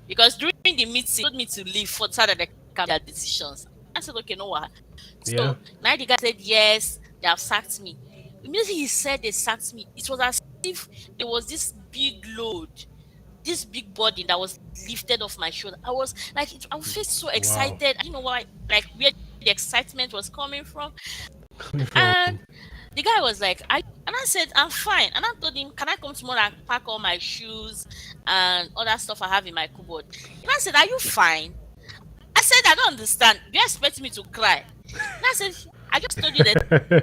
Because during the meeting, they told me to leave for so that they can make their decisions. I said, okay, no what? Yeah. So now the guy said, yes, they have sacked me. Immediately he said they sacked me, it was as if there was this big load, this big body that was lifted off my shoulder. I was like, I was just so Wow. excited. I didn't know why, like where the excitement was coming from. Coming from. And the guy was like, and I said, I'm fine. And I told him, can I come tomorrow and pack all my shoes and other stuff I have in my cupboard? And I said, are you fine? I said, I don't understand. You expect me to cry? And I said, I just told you that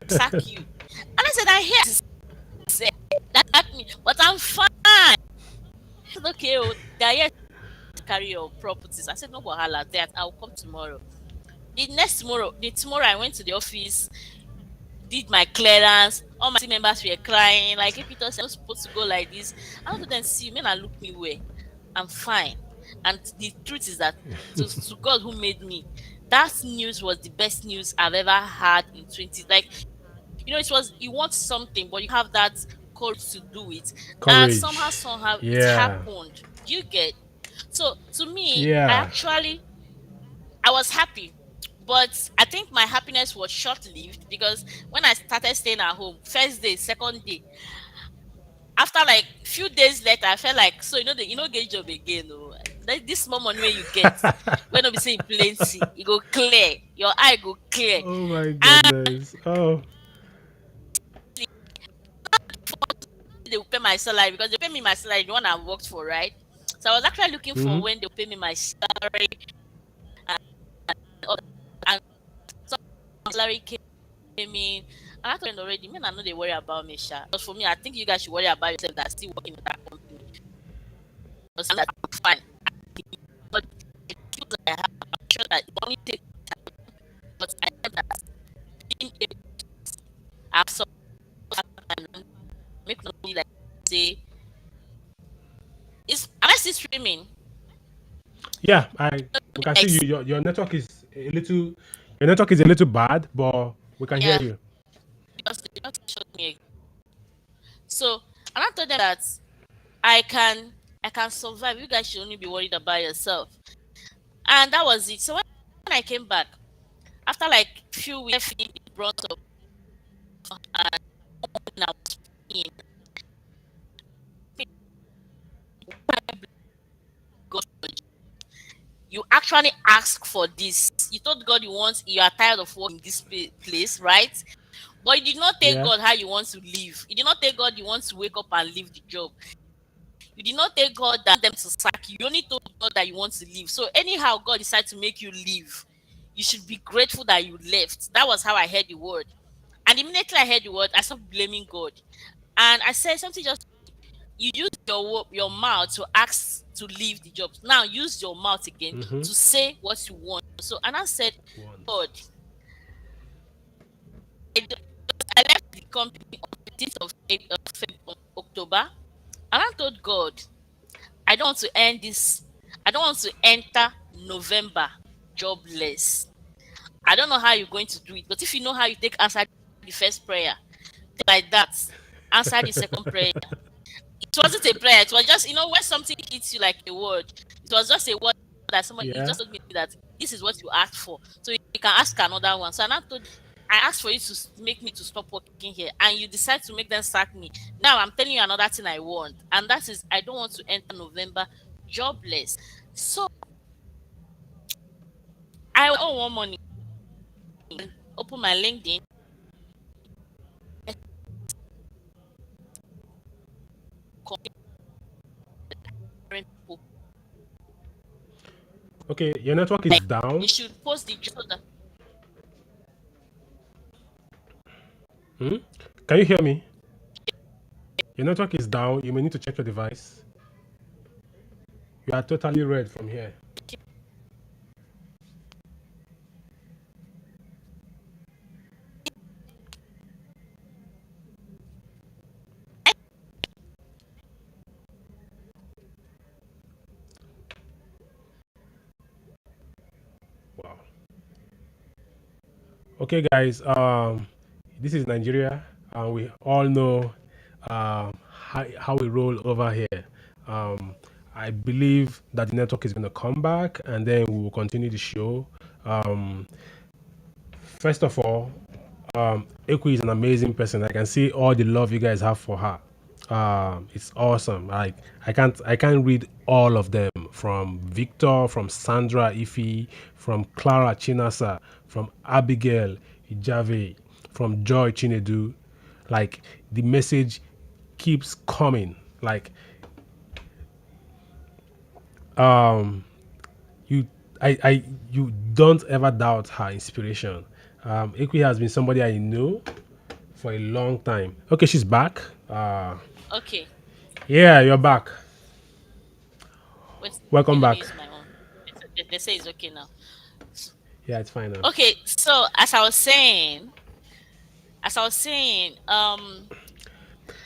sack you. And I said, I hear you say that sack me, but I'm fine. I said, okay, oh, they're here to carry your properties. I said, no wahala, that I'll come tomorrow. The tomorrow I went to the office, did my clearance. All my team members were crying. Like, if Peter said, I'm not supposed to go like this. I want to then see, men, and look me way. I'm fine. And the truth is that to God who made me, that news was the best news I've ever had in 20. Like, it was, you want something, but you have that courage to do it. And Courage. somehow it Yeah. happened. You get. So to me, Yeah. I was happy, but I think my happiness was short lived because when I started staying at home, first day, second day, after like few days later, I felt like, so get job again. Oh, like this small money where you get, when be saying plenty, you go clear, your eye go clear. Oh my And goodness. Oh. they will pay my salary because they pay me my salary, the one I worked for, right? So I was actually looking for Mm-hmm. when they'll pay me my salary, and, and some salary came in. And I told them already, men, I know they worry about me, Sha. But for me, I think you guys should worry about yourself that's still working in that company. Because I'm fine. But the skills I have, I'm sure that it only take time. But I know that being able to have some and make nobody like say, am I still streaming? Yeah. We can see Like, you. Your network is a little. Your network is a little bad, but we can hear yeah, you. because they just showed me. So, and I told them that I can I can survive. You guys should only be worried about yourself. And that was it. So when I came back, after like few weeks, I brought up and I was in God, you actually ask for this. You told God you are tired of working in this place, right? But you did not tell Yeah. God how you want to live. You did not tell God you want to wake up and leave the job. You did not tell God that them to sack you. You only told God that you want to leave. So anyhow, God decided to make you leave. You should be grateful that you left. That was how I heard the word. And immediately I heard the word, I started blaming God. And I said something just, you use your mouth to ask to leave the job. Now use your mouth again Mm-hmm. to say what you want. So and I said, Once. God, I, d- I left the company on the 15th of October, and I told God, I don't want to end this. I don't want to enter November jobless. I don't know how you're going to do it, but if you know how you take answer the first prayer, like that, answer the second prayer. It wasn't a prayer. It was just, when something hits you like a word. It was just a word that somebody you Yeah. just told me that this is what you asked for. So you can ask another one. So I asked for you to make me to stop working here, and you decide to make them sack me. Now I'm telling you another thing I want, and that is I don't want to enter November jobless. So I owe one money and open my LinkedIn. Okay, your network is Like down. they should post the job. Hmm? Can you hear me? Your network is down. You may need to check your device. You are totally red from here. Wow. Okay, guys. This is Nigeria, and we all know how we roll over here. Um, I believe that the network is going to come back, and then we will continue the show. Um, First of all, Ekwy is an amazing person. I can see all the love you guys have for her. It's awesome. Like I can't read all of them, from Victor, from Sandra Ifi, from Clara Chinasa, from Abigail Ijave, from Joy Chinedu. Like the message keeps coming. Like you I you don't ever doubt her inspiration. Ekwi has been somebody I know for a long time. Okay, she's back. Okay, Yeah, you're back. wait. Okay, Welcome let me back. use my own. They say it's okay now. Yeah, it's fine now. Okay, so as I was saying,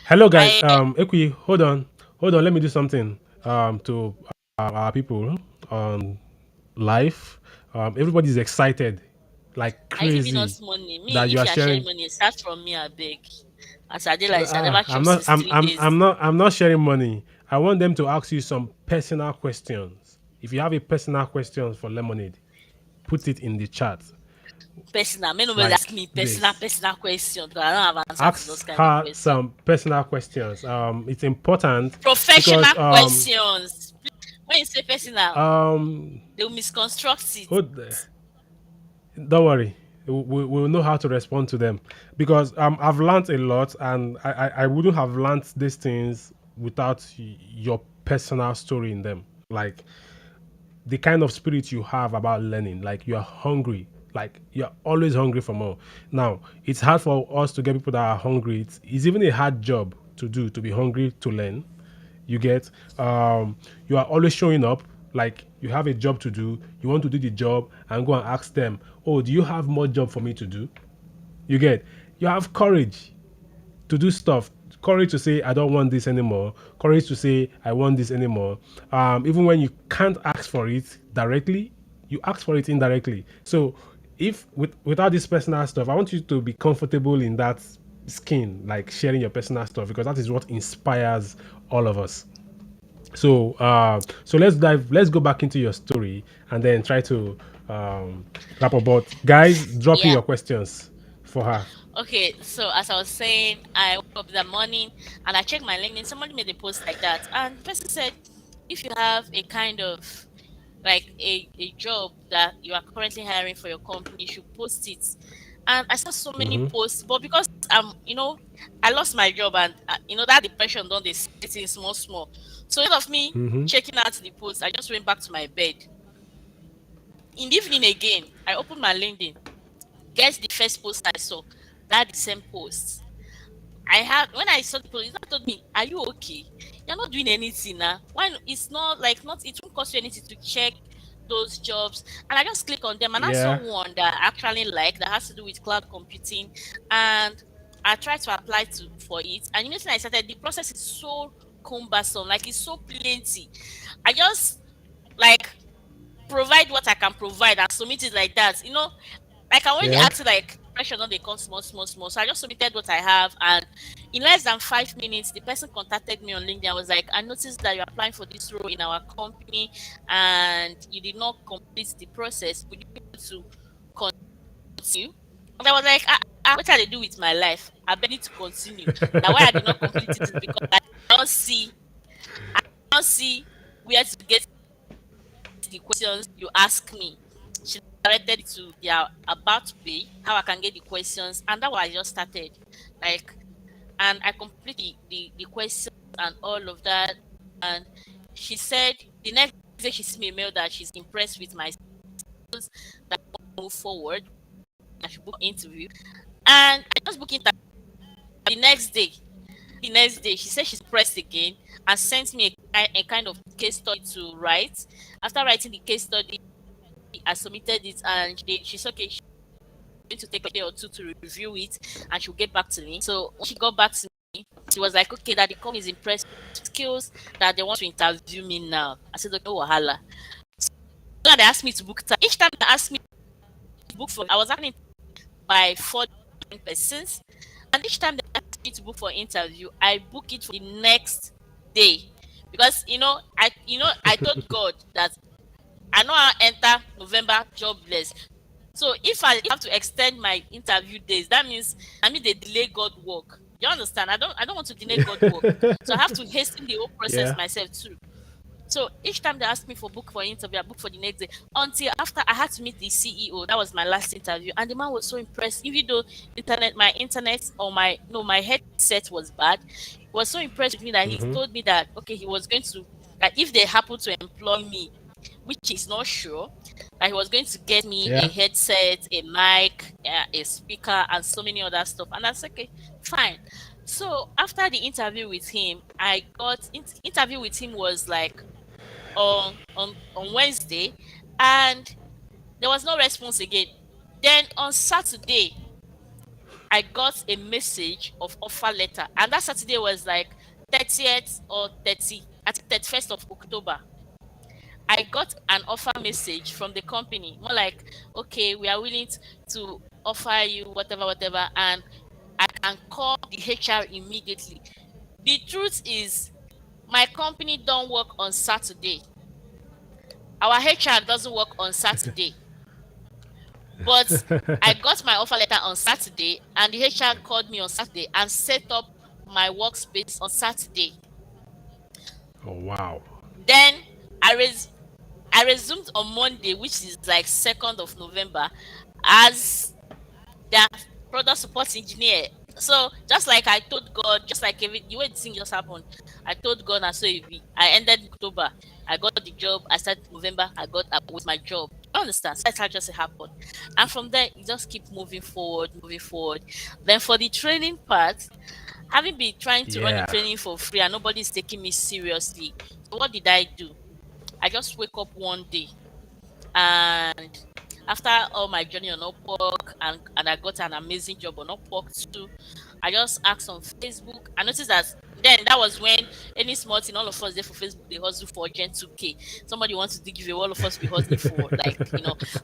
Hello, guys. I Ekwi, hold on. Let me do something. To our people on live. Everybody's excited, like are you giving crazy, us money? Me, that you if are you are sharing sharing. money, start from me, I beg. As I did, like I never I'm chop not. since 3 days. I'm not sharing money. I want them to ask you some personal questions. If you have a personal questions for Lemonade, put it in the chat. Personal, may nobody ask Like me this. personal question because I don't have answer to those Ask kind of her questions. some personal questions. It's important Professional because questions. When you say personal, um they will misconstruct it. hold don't worry. We'll know how to respond to them, because I've learned a lot, and I wouldn't have learned these things without your personal story in them. Like the kind of spirit you have about learning, like you're hungry, like you're always hungry for more. Now it's hard for us to get people that are hungry. It's even a hard job to do, to be hungry to learn. You get, you are always showing up, like you have a job to do, you want to do the job and go and ask them, oh, do you have more job for me to do? You get, you have courage to do stuff, courage to say I don't want this anymore, courage to say I want this anymore. Even when you can't ask for it directly, you ask for it indirectly. So if without this personal stuff, I want you to be comfortable in that skin, like sharing your personal stuff, because that is what inspires all of us. So let's go back into your story and then try to wrap up. But guys, drop in Yeah. your questions for her. Okay, so as I was saying, I woke up that morning and I checked my LinkedIn. Somebody made a post like that, and the person said, if you have a kind of like a job that you are currently hiring for your company, you should post it. And I saw so many posts, but because I lost my job, and that depression don't they set in small small. So instead of me checking out the post, I just went back to my bed. In the evening again, I opened my LinkedIn. Guess the first post I saw, that the same post. I had when I saw the post, it told me, "Are you okay? You're not doing anything now. Why? It's not like not. It won't cost you anything to check those jobs." And I just click on them, and I saw Yeah. one that I actually like that has to do with cloud computing, and I tried to apply for it. And since I started, the process is so cumbersome, like it's so plenty. I just like provide what I can provide and submit it like that. Like I already Yeah. asked like pressure on they come small, small, small. So I just submitted what I have, and in less than 5 minutes, the person contacted me on LinkedIn. I was like, I noticed that you're applying for this role in our company and you did not complete the process. Would you be able to continue? And I was like, what are they do with my life? I beg need to continue. That why I did not complete it is because don't see I don't see where to get the questions you ask me. directed to their about page, how I can get the questions, and that was I just started. Like, and I completed the questions and all of that. And she said the next day she sent me a mail that she's impressed with my skills, that I want to move forward. I should book an interview. And I just booked it the next day. The next day, she said she's pressed again and sent me a kind of case study to write. After writing the case study, I submitted it, and she's okay. She's going to take a day or two to review it, and she'll get back to me. So when she got back to me, she was like, "Okay, that the company is impressed with skills, that they want to interview me now." I said, "Okay, no wahala." So now they asked me to book time. Each time they asked me to book for, I was having by 4 persons, and each time they ask me to book for interview, I book it for the next day, because I told God that I know I enter November jobless. So if I have to extend my interview days, that means they delay God work. You understand? I don't want to delay God work, so I have to hasten the whole process Yeah. myself too. So each time they asked me for book for interview, I booked for the next day. Until after I had to meet the CEO. That was my last interview. And the man was so impressed. Even though my internet or my no my headset was bad, he was so impressed with me that he Mm-hmm. told me that okay, he was going to, that if they happen to employ me, which is not sure, that he was going to get me a Yeah. headset, a mic, a speaker, and so many other stuff. And that's okay, fine. So after the interview with him, I got interview with him was like on Wednesday, and there was no response again. Then on Saturday, I got a message of offer letter, and that Saturday was like 30th or 30, I think 31st of October. I got an offer message from the company, more like, okay, we are willing to offer you whatever, whatever, and I can call the HR immediately. The truth is, my company don't work on Saturday. Our HR doesn't work on Saturday. But I got my offer letter on Saturday, and the HR called me on Saturday and set up my workspace on Saturday. Oh wow. Then I res- I resumed on Monday, which is like 2nd of November, as their product support engineer. So just like I told God, just like the way the thing just happened, I told God, and so it be. I ended October, I got the job. I started November, I got up with my job. You understand? So that's how just happened. And from there, you just keep moving forward, moving forward. Then for the training part, having been trying to run the Yeah. training for free and nobody's taking me seriously. So what did I do? I just wake up one day, and after all my journey on Upwork, and I got an amazing job on Upwork too, I just asked on Facebook. I noticed that then that was when any small thing, all of us there for Facebook, they hustle for Gen 2K. Somebody wants to give you, all of us be hustling for, like.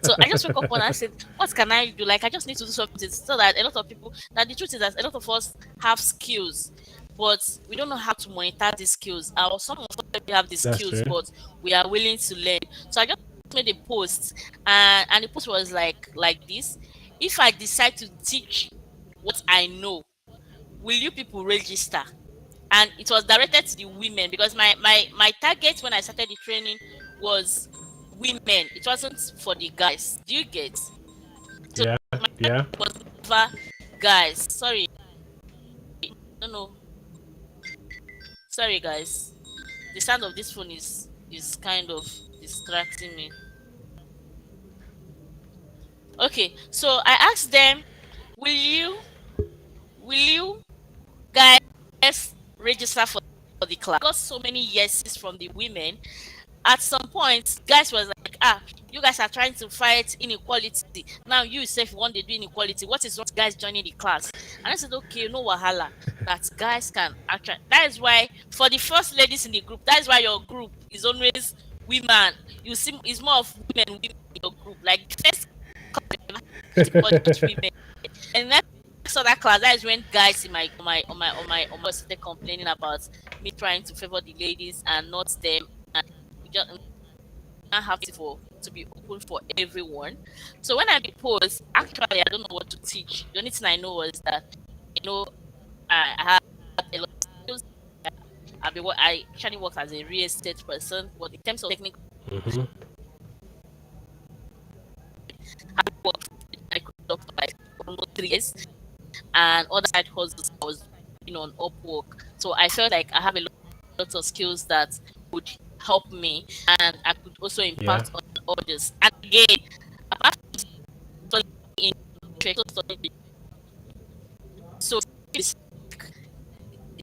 So I just wake up one and I said, what can I do? Like, I just need to do something so that a lot of people, that the truth is that a lot of us have skills, but we don't know how to monitor these skills. Or some of us have the That's skills, true. but we are willing to learn. So I just made a post, and the post was like this: if I decide to teach what I know, will you people register? And it was directed to the women, because my target when I started the training was women. It wasn't for the guys. Do you get? So Yeah. my Yeah. target was never guys. Sorry, no, no, sorry guys. The sound of this phone is kind of distracting me. Okay, so I asked them, will you will you guys register for the class? Got so many yeses from the women. At some point, guys was like, you guys are trying to fight inequality. Now you yourself want to do inequality. What is wrong with guys joining the class? And I said, okay, no wahala. That guys can actually. That is why for the first ladies in the group, that is why your group is always women. You see, it's more of women in your group. Like first class, just women. And next other class, that is when guys in my started complaining about me trying to favor the ladies and not them. And we just now have it for to be open for everyone. So when I post, actually I don't know what to teach. The only thing I know was that I have a lot of skills. I actually work as a real estate person, but in terms of technical, Mm-hmm. job for like almost 3 years, and other side hustles I was doing on Upwork. So I felt like I have a lot of skills that would help me, and I could also Yeah. impact on others. And again, apart from studying in studying, so it's,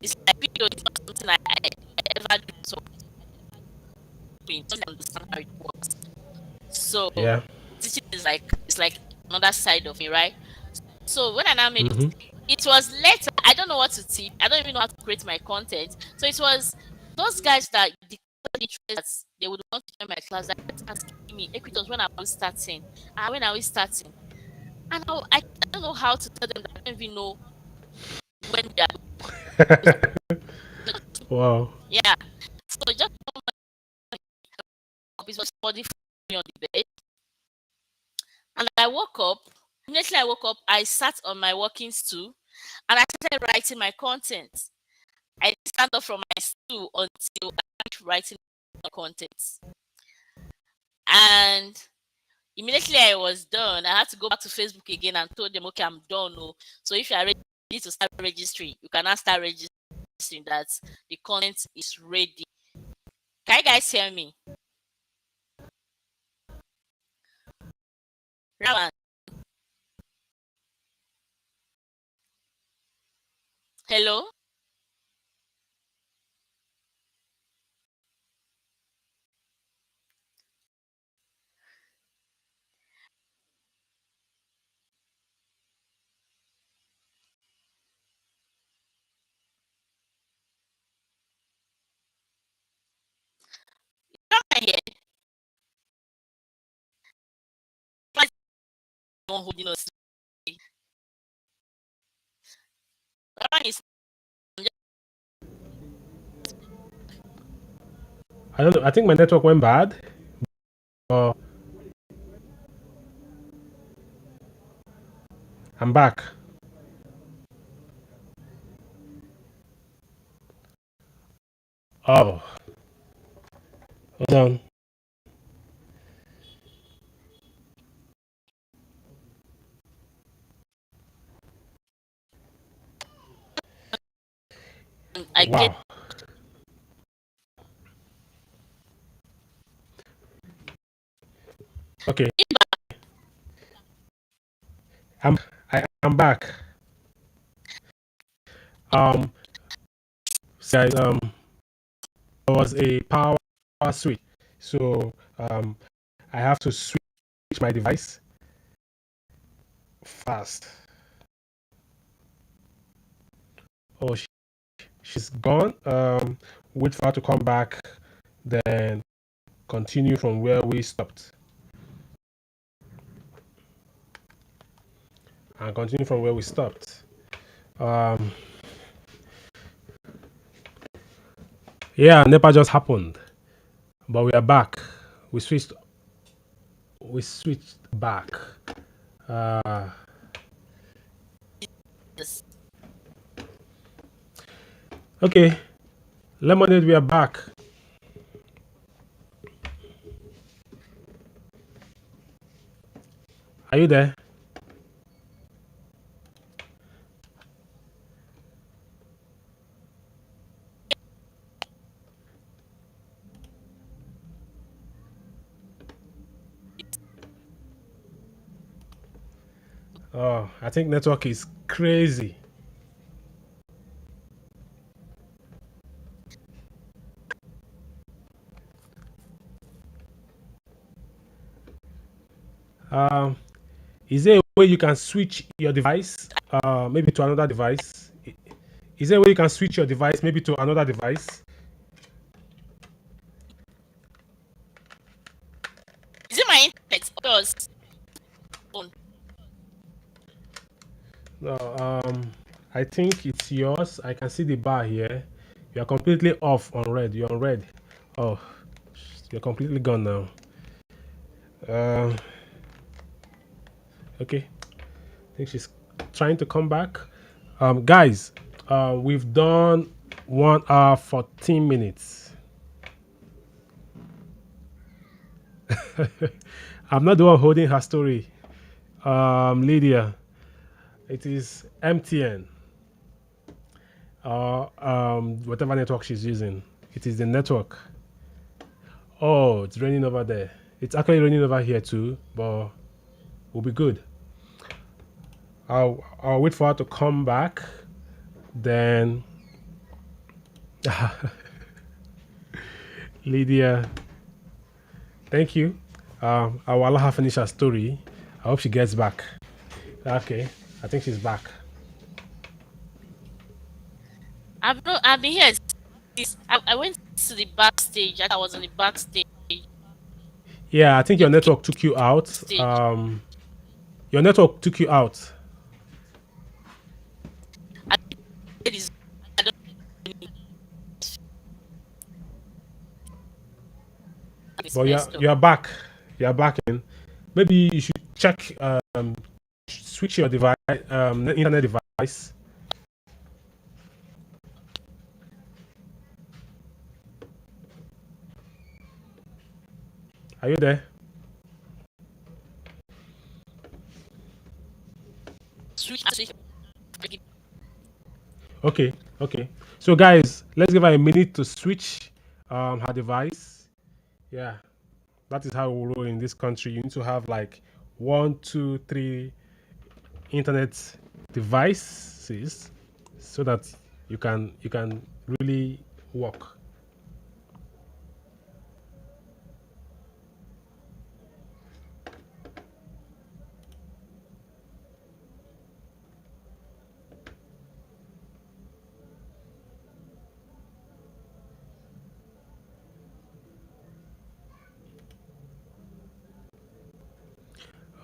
it's like it's not something I ever do. So to understand how it works. So Yeah. teaching is like it's like another side of me, right? So when I now made Mm-hmm. it was later. I don't know what to teach. I don't even know how to create my content. So it was those guys that declared interest they would want to join my class that kept asking me, Equitos, when are we starting? When are we starting? And I don't know how to tell them that I don't even know when we are going to start. Wow. Yeah. So just it was somebody me on the bed. And I woke up. Immediately I woke up, I sat on my walking stool and I started writing my content. I didn't stand up from my stool until I finished writing my content. And immediately I was done, I had to go back to Facebook again and told them, okay, I'm done. Oh. So if you are ready to start registering, you can now start registering that the content is ready. Can you guys hear me? Raman, hello? Raman here. Why is no one holding us? Raman is I don't know. I think my network went bad. Oh, I'm back. Oh, hold on. I get Wow. Okay. I'm I'm back. Um, guys. There was a power switch, so I have to switch my device fast. Oh, she's gone. Wait for her to come back, then continue from where we stopped. And continue from where we stopped. Um, yeah, NEPA just happened, but we are back. We switched. We switched back. Uh, this. okay, Lemonade, we are back. Are you there? Oh, I think network is crazy. Um, is there a way you can switch your device, maybe to another device? Is there a way you can switch your device, maybe to another device? Is it my internet or yours? Phone? No, I think it's yours. I can see the bar here. You're completely off on red. You're on red. Oh, you're completely gone now. Um, okay. I think she's trying to come back. Guys, we've done 1 hour 14 minutes. I'm not the one holding her story. Lydia, it is MTN or whatever network she's using. It is the network. Oh, it's raining over there. It's actually raining over here too, but we'll be good. I'll wait for her to come back. Then Lydia, thank you. I will allow her finish her story. I hope she gets back. Okay, I think she's back. I've been here. I went to the backstage. I was on the backstage. Yeah, I think your network took you out. Stage. Your network took you out, I think it's- I don't know if it's but messed up. you're back. You're back in. Maybe you should check switch your device, internet device. Are you there? Switch. Okay, okay. So guys, let's give her a minute to switch her device. Yeah, that is how we roll in this country. You need to have like one, two, three internet devices so that you can really work.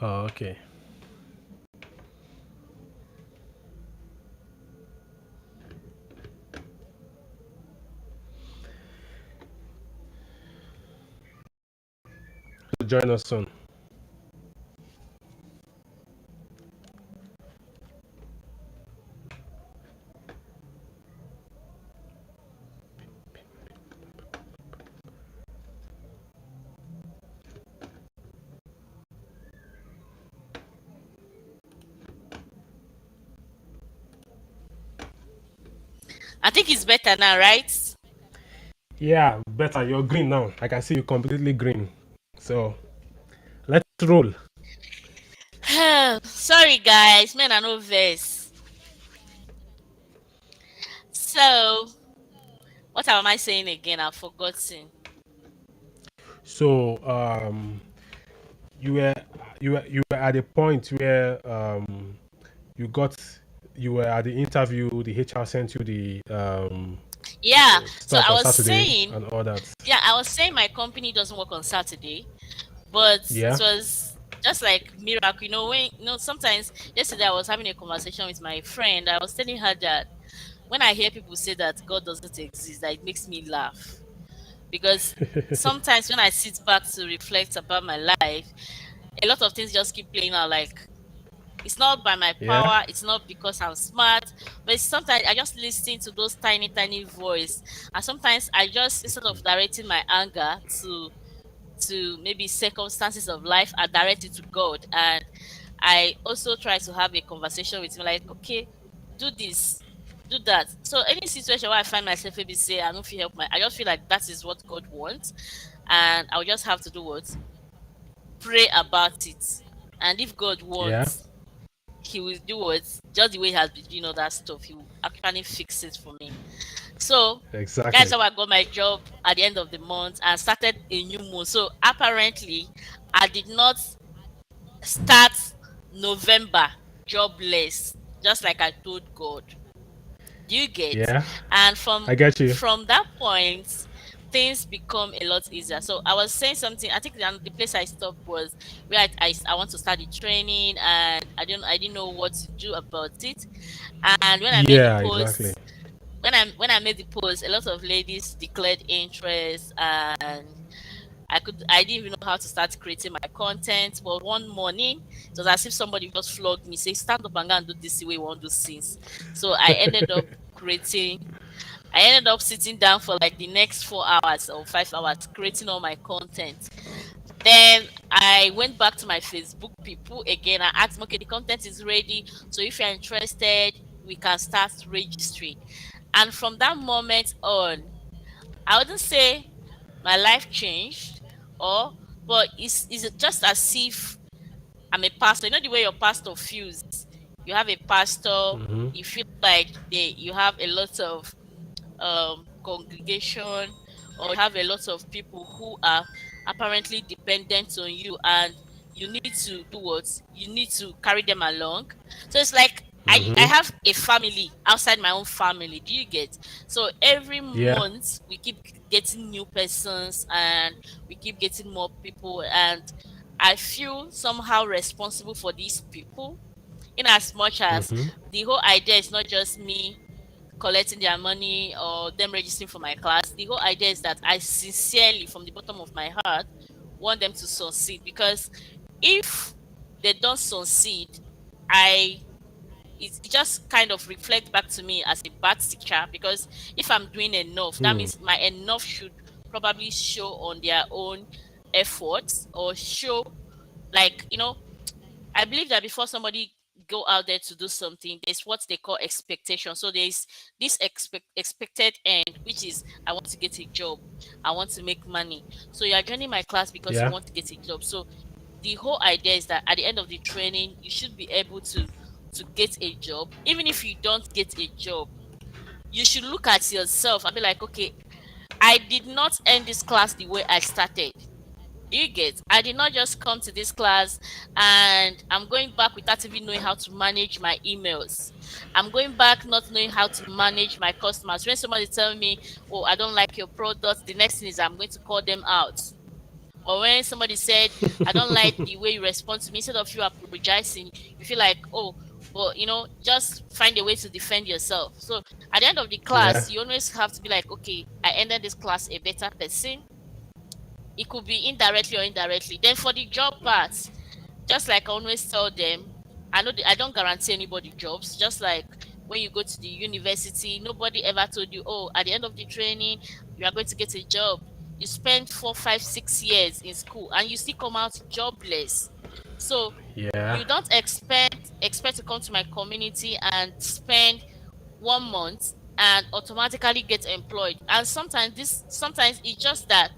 Oh, okay. Join us soon. I think it's better now, right? Yeah, better. You're green now. I can see you completely green. So let's roll. Sorry, guys. Man, I know this. So, what am I saying again? I've forgotten. So you were you were at a point where you got you were at the interview. The HR sent you the Yeah. So stuff I on was Saturday saying, and all that. yeah, I was saying my company doesn't work on Saturday, but it Yeah. was just like miracle. When sometimes yesterday I was having a conversation with my friend. I was telling her that when I hear people say that God doesn't exist, that it makes me laugh because sometimes when I sit back to reflect about my life, a lot of things just keep playing out like it's not by my Yeah. power, it's not because I'm smart, but it's sometimes I just listen to those tiny voice, and sometimes I just, instead of directing my anger to maybe circumstances of life, I direct it to God. And I also try to have a conversation with him, like, okay, do this, do that. So any situation where I find myself maybe say I don't feel help I just feel like that is what God wants, and I'll just have to do what? Pray about it. And if God Yeah. wants, he will do what, just the way he has been doing all that stuff, he will actually fix it for me. So that's Exactly. how I got my job at the end of the month and started a new month. So apparently I did not start November jobless, just like I told God. Do you get? Yeah. And I get you. from that point, things become a lot easier. So I was saying something. I think the place I stopped was where I want to start the training, and I didn't know what to do about it. And when I made the Yeah. Exactly. post, when I made the post, a lot of ladies declared interest, and I didn't even know how to start creating my content. But one morning, it was as if somebody just flogged me, say, stand up and go and do this the way you want to do things. So creating I ended up sitting down for like the next 4 hours or 5 hours creating all my content. Then I went back to my Facebook people again. I asked them, okay, the content is ready. So if you're interested, we can start registering. And from that moment on, I wouldn't say my life changed, or but it's just as if I'm a pastor. You know the way your pastor feels. You have a pastor, Mm-hmm. you feel like you have a lot of congregation, or you have a lot of people who are apparently dependent on you, and you need to do what? You need to carry them along. So it's like I Mm-hmm. have a family outside my own family. Do you get? So every Yeah. month we keep getting new persons, and we keep getting more people, and I feel somehow responsible for these people, in as much as Mm-hmm. the whole idea is not just me collecting their money or them registering for my class. The whole idea is that I sincerely, from the bottom of my heart, want them to succeed, because if they don't succeed, I it just kind of reflects back to me as a bad teacher, because if I'm doing enough, that Hmm. means my enough should probably show on their own efforts, or show, like, I believe that before somebody go out there to do something, there's what they call expectation. So there's this expected end, which is I want to get a job, I want to make money. So you are joining my class because you Yeah. want to get a job. So the whole idea is that at the end of the training, you should be able to get a job. Even if you don't get a job, you should look at yourself and be like, okay, I did not end this class the way I started. You get? I did not just come to this class and I'm going back without even knowing how to manage my emails. I'm going back not knowing how to manage my customers. When somebody tell me, "Oh, I don't like your product," the next thing is I'm going to call them out. Or when somebody said, "I don't like the way you respond to me," instead of you apologizing, you feel like, "Oh, but just find a way to defend yourself." So at the end of the Yeah. class, you always have to be like, "Okay, I ended this class a better person." It could be indirectly or indirectly. Then for the job part, just like I always tell them, I don't guarantee anybody jobs. Just like when you go to the university, nobody ever told you, "Oh, at the end of the training, you are going to get a job." You spend 4, 5, 6 years in school and you still come out jobless. So Yeah. you don't expect to come to my community and spend 1 month and automatically get employed. And sometimes it's just that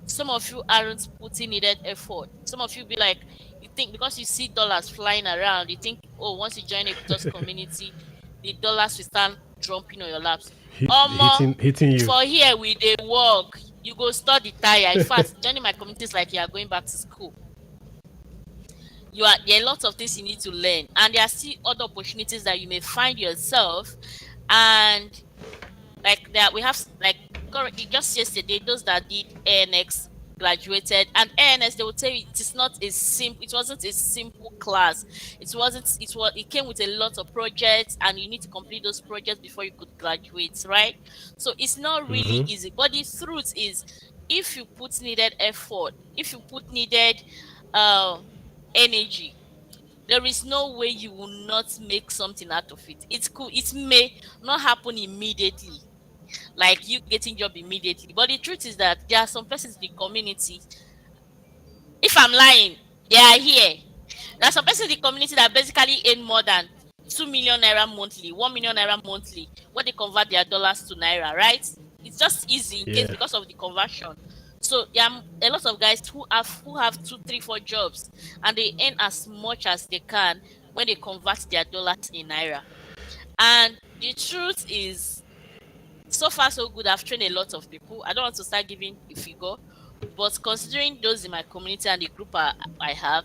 some of you aren't putting needed effort. Some of you be like, you think because you see dollars flying around, you think, oh, once you join a Kutos community, the dollars will start dropping on your laps. Hitting you. For here we dey work, you go study tire. In fact, joining my community is like you are going back to school. There are lots of things you need to learn, and there are still other opportunities that you may find yourself. And like that, we have like currently just yesterday, those that did ANX graduated, and ANS, they will tell you it wasn't a simple class. It came with a lot of projects, and you need to complete those projects before you could graduate, right? So it's not really Mm-hmm. easy, but the truth is, if you put needed effort, if you put needed uh energy, there is no way you will not make something out of it. It may not happen immediately, like you getting job immediately, but the truth is that there are some persons in the community, if I'm lying, they are here. There are some persons in the community that basically earn more than 2 million naira monthly, 1 million naira monthly, when they convert their dollars to naira, right? It's just easy in case Yeah. because of the conversion. So there are a lot of guys who have 2, 3, 4 jobs, and they earn as much as they can when they convert their dollars in naira. And the truth is, so far so good. I've trained a lot of people. I don't want to start giving a figure, but considering those in my community and the group I have,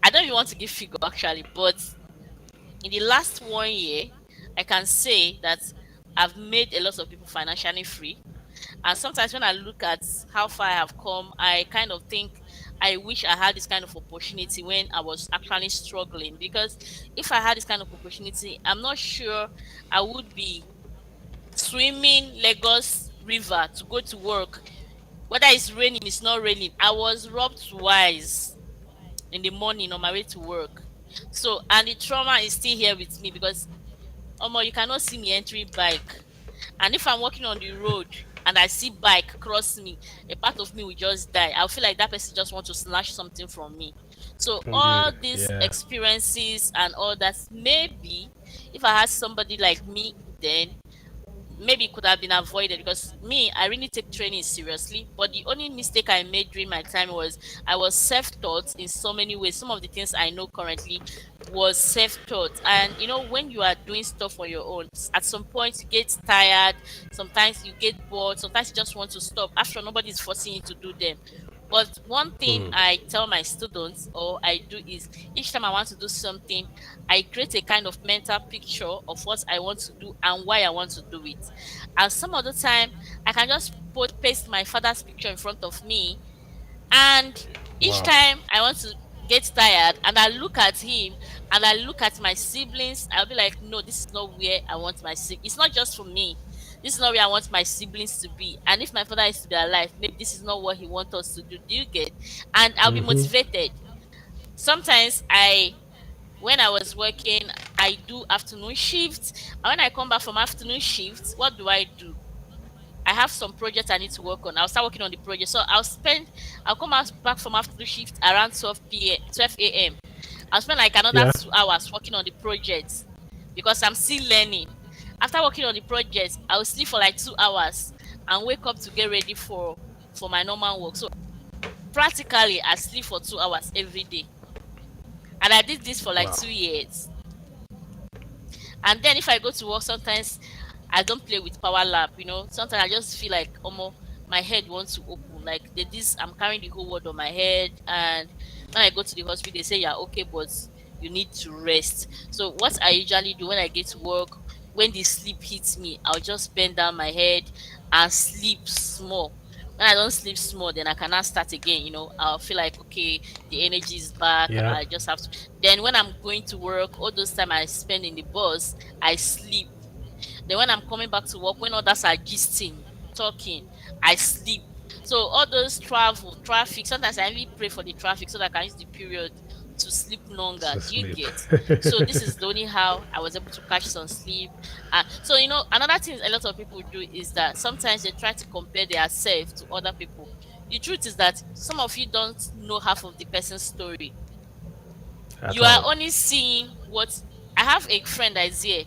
I don't even want to give figure actually. But in the last 1 year, I can say that I've made a lot of people financially free. And sometimes when I look at how far I have come, I kind of think I wish I had this kind of opportunity when I was actually struggling. Because if I had this kind of opportunity, I'm not sure I would be swimming Lagos River to go to work. Whether it's raining, it's not raining. I was robbed twice in the morning on my way to work. So, and the trauma is still here with me because, you cannot see me entering bike. And if I'm walking on the road, and I see bike cross me, a part of me will just die. I'll feel like that person just want to snatch something from me. So From you. all these Yeah. experiences and all that, maybe if I had somebody like me, then maybe it could have been avoided, because me, I really take training seriously. But the only mistake I made during my time was I was self-taught in so many ways. Some of the things I know currently was self-taught. And when you are doing stuff on your own, at some point you get tired, sometimes you get bored, sometimes you just want to stop. After all, nobody is forcing you to do them. But one thing I tell my students, or I do, is each time I want to do something, I create a kind of mental picture of what I want to do and why I want to do it. And some of the time, I can just paste my father's picture in front of me, and each Wow. time I want to get tired and I look at him and I look at my siblings, I'll be like, no, this is not where I want my siblings. It's not just for me. This is not where I want my siblings to be. And if my father is to be alive, maybe this is not what he wants us to do. Do you get? And I'll be Mm-hmm. motivated. Sometimes when I was working, I do afternoon shifts. And when I come back from afternoon shifts, what do I do? I have some projects I need to work on. I'll start working on the project. So I'll come out back from afternoon shift around 12 p.m., 12 a.m. I'll spend like another Yeah. 2 hours working on the project because I'm still learning. After working on the project, I'll sleep for like 2 hours and wake up to get ready for my normal work. So practically, I sleep for 2 hours every day, and I did this for like Wow. 2 years. And then if I go to work, sometimes I don't play with power lap. Sometimes I just feel like my head wants to open. Like this, I'm carrying the whole world on my head. And when I go to the hospital, they say you're okay, but you need to rest. So what I usually do when I get to work, when the sleep hits me, I'll just bend down my head and sleep small. When I don't sleep small, then I cannot start again. I'll feel like, okay, the energy is back and Yeah. I just have to. Then when I'm going to work, all those time I spend in the bus, I sleep. Then when I'm coming back to work, when others are gisting, talking, I sleep. So all those traffic, sometimes I even pray for the traffic so that I can use the period to sleep longer. To Do you sleep. get? So this is the only how I was able to catch some sleep. So another thing a lot of people do is that sometimes they try to compare their self to other people. The truth is that some of you don't know half of the person's story. At You are all. only seeing what. I have a friend that is here,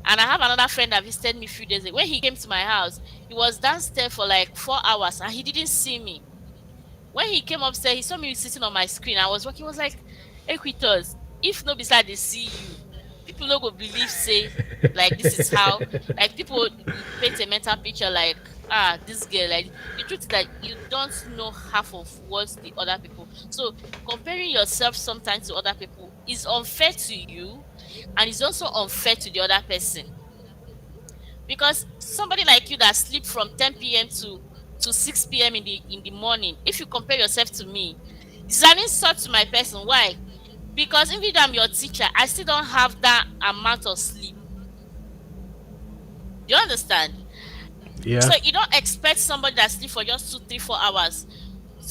and I have another friend that visited me a few days ago. When he came to my house, he was downstairs for like 4 hours and he didn't see me. When he came upstairs, he saw me sitting on my screen. I was working. He was like, Equitos, if no beside they see you, people no go believe say like this is how, like people will paint a mental picture like, this girl, like the truth is that you don't know half of what the other people. So comparing yourself sometimes to other people is unfair to you, and it's also unfair to the other person. Because somebody like you that sleep from 10 p.m. to 6 p.m. in the morning, if you compare yourself to me, it's an insult to my person. Why? Because even though I'm your teacher, I still don't have that amount of sleep. Do you understand? Yeah. So you don't expect somebody that sleep for just 2, 3, 4 hours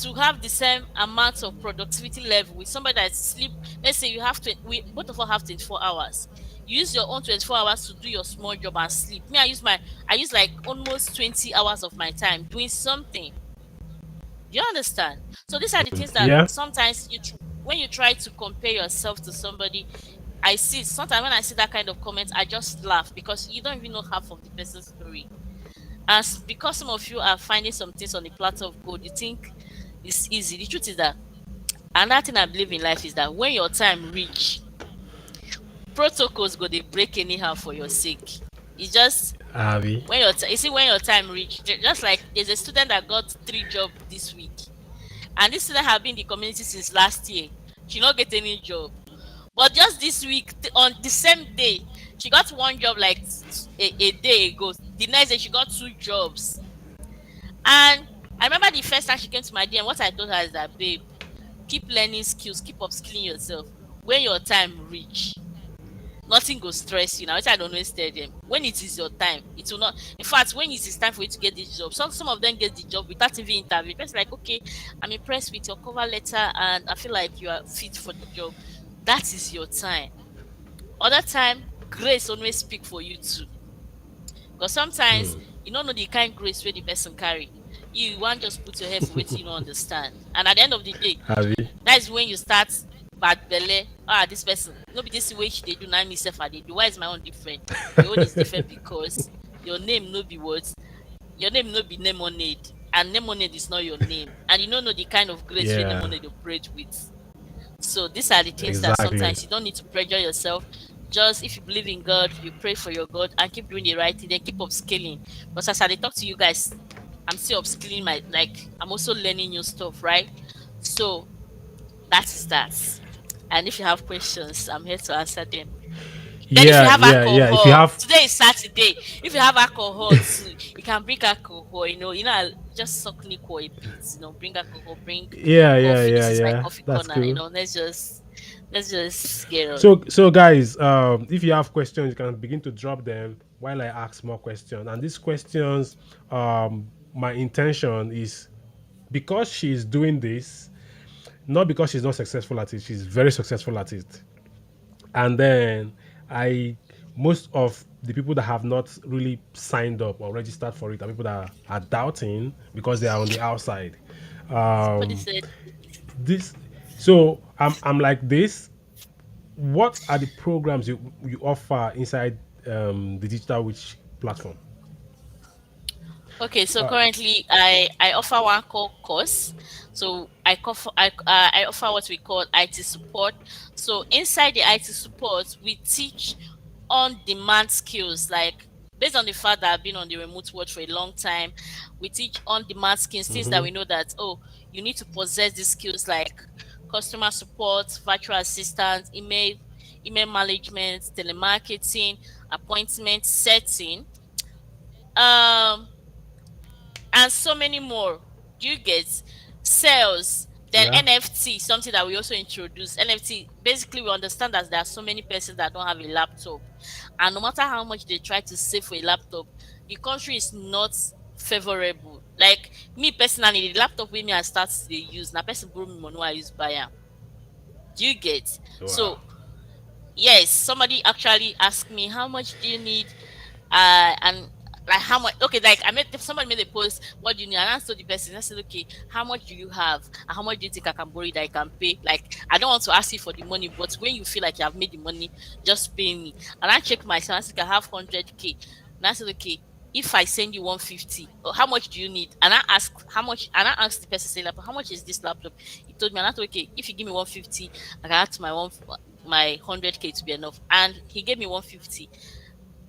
to have the same amount of productivity level with somebody that sleep. Let's say we both of us have 24 hours. You use your own 24 hours to do your small job and sleep. Me, I use like almost 20 hours of my time doing something. Do you understand? So these are the things that Yeah. sometimes when you try to compare yourself to somebody, I see sometimes when I see that kind of comment, I just laugh because you don't even know half of the person's story. As because some of you are finding some things on the platter of gold, you think it's easy. The truth is that another thing I believe in life is that when your time reach, protocols go they break anyhow for your sake. It's just Avi. you see when your time reach. Just like there's a student that got 3 jobs this week, and this student have been in the community since last year. She not get any job, but just this week on the same day, she got one job like a day ago. The next day she got 2 jobs. And I remember the first time she came to my DM, what I told her is that, babe, keep learning skills, keep upskilling yourself. When your time reach, nothing go stress you. Now, which I don't always tell them. When it is your time, it will not. In fact, when it is time for you to get this job, some of them get the job without even interview. It's like, okay, I'm impressed with your cover letter and I feel like you are fit for the job. That is your time. Other time, grace always speak for you too. Because sometimes you don't know the kind grace where the person carry. You want just put your head for what you don't understand. And at the end of the day, Abi. that's when you start bad belly. Ah, this person, no be this way she they do now myself I they do. Why is my own different? Your own is different because your name no be what your name no be lemonade. And lemonade is not your name. And you don't know the kind of grace where Yeah, lemonade operate with. So these are the things that exactly. sometimes you don't need to pressure yourself. Just if you believe in God, you pray for your God and keep doing the right thing, then keep upskilling. Because as I talk to you guys, I'm still upskilling my like I'm also learning new stuff, right? So that is that. And if you have questions, I'm here to answer them. Then if you Yeah, have yeah, yeah. If you alcohol, have, today is Saturday. If you have alcohol too, you can bring alcohol. Just suck liquor a bit. Bring alcohol, bring yeah, yeah, coffee. yeah, This is my yeah. coffee That's corner. cool. Let's get on. So guys, if you have questions, you can begin to drop them while I ask more questions. And these questions, my intention is because she's doing this, not because she's not successful at it. She's very successful at it. And then I, most of the people that have not really signed up or registered for it are people that are doubting because they are on the outside. Somebody Um, said, this, so I'm like this. What are the programs you offer inside the digital witch platform? okay, so currently I offer one core course. So I offer what we call IT support. So inside the IT support, we teach on demand skills like based on the fact that I've been on the remote work for a long time, we teach on demand skills, things that Mm-hmm. we know that you need to possess these skills like customer support, virtual assistance, email management, telemarketing, appointment setting. Um and so many more. Do you get sales? Then Yeah. NFT, something that we also introduce. NFT, basically, we understand that there are so many persons that don't have a laptop, and no matter how much they try to save for a laptop, the country is not favorable. Like me personally, the laptop with me I start to dey use. Now, person borrow me money, I use buy am. Do you get? Wow. So yes, somebody actually asked me how much do you need, and like how much. Okay, like I made somebody made a post. What do you need? And I asked the person. I said, okay, how much do you have? And how much do you think I can borrow that I can pay? Like I don't want to ask you for the money, but when you feel like you have made the money, just pay me. And I checked myself. I said I have 100K. And I said, okay. If I send you 150, or how much do you need? And I asked how much, and I asked the person saying, like, how much is this laptop? He told me, and I said, okay, if you give me 150, I can add to my 100K to be enough. And he gave me 150.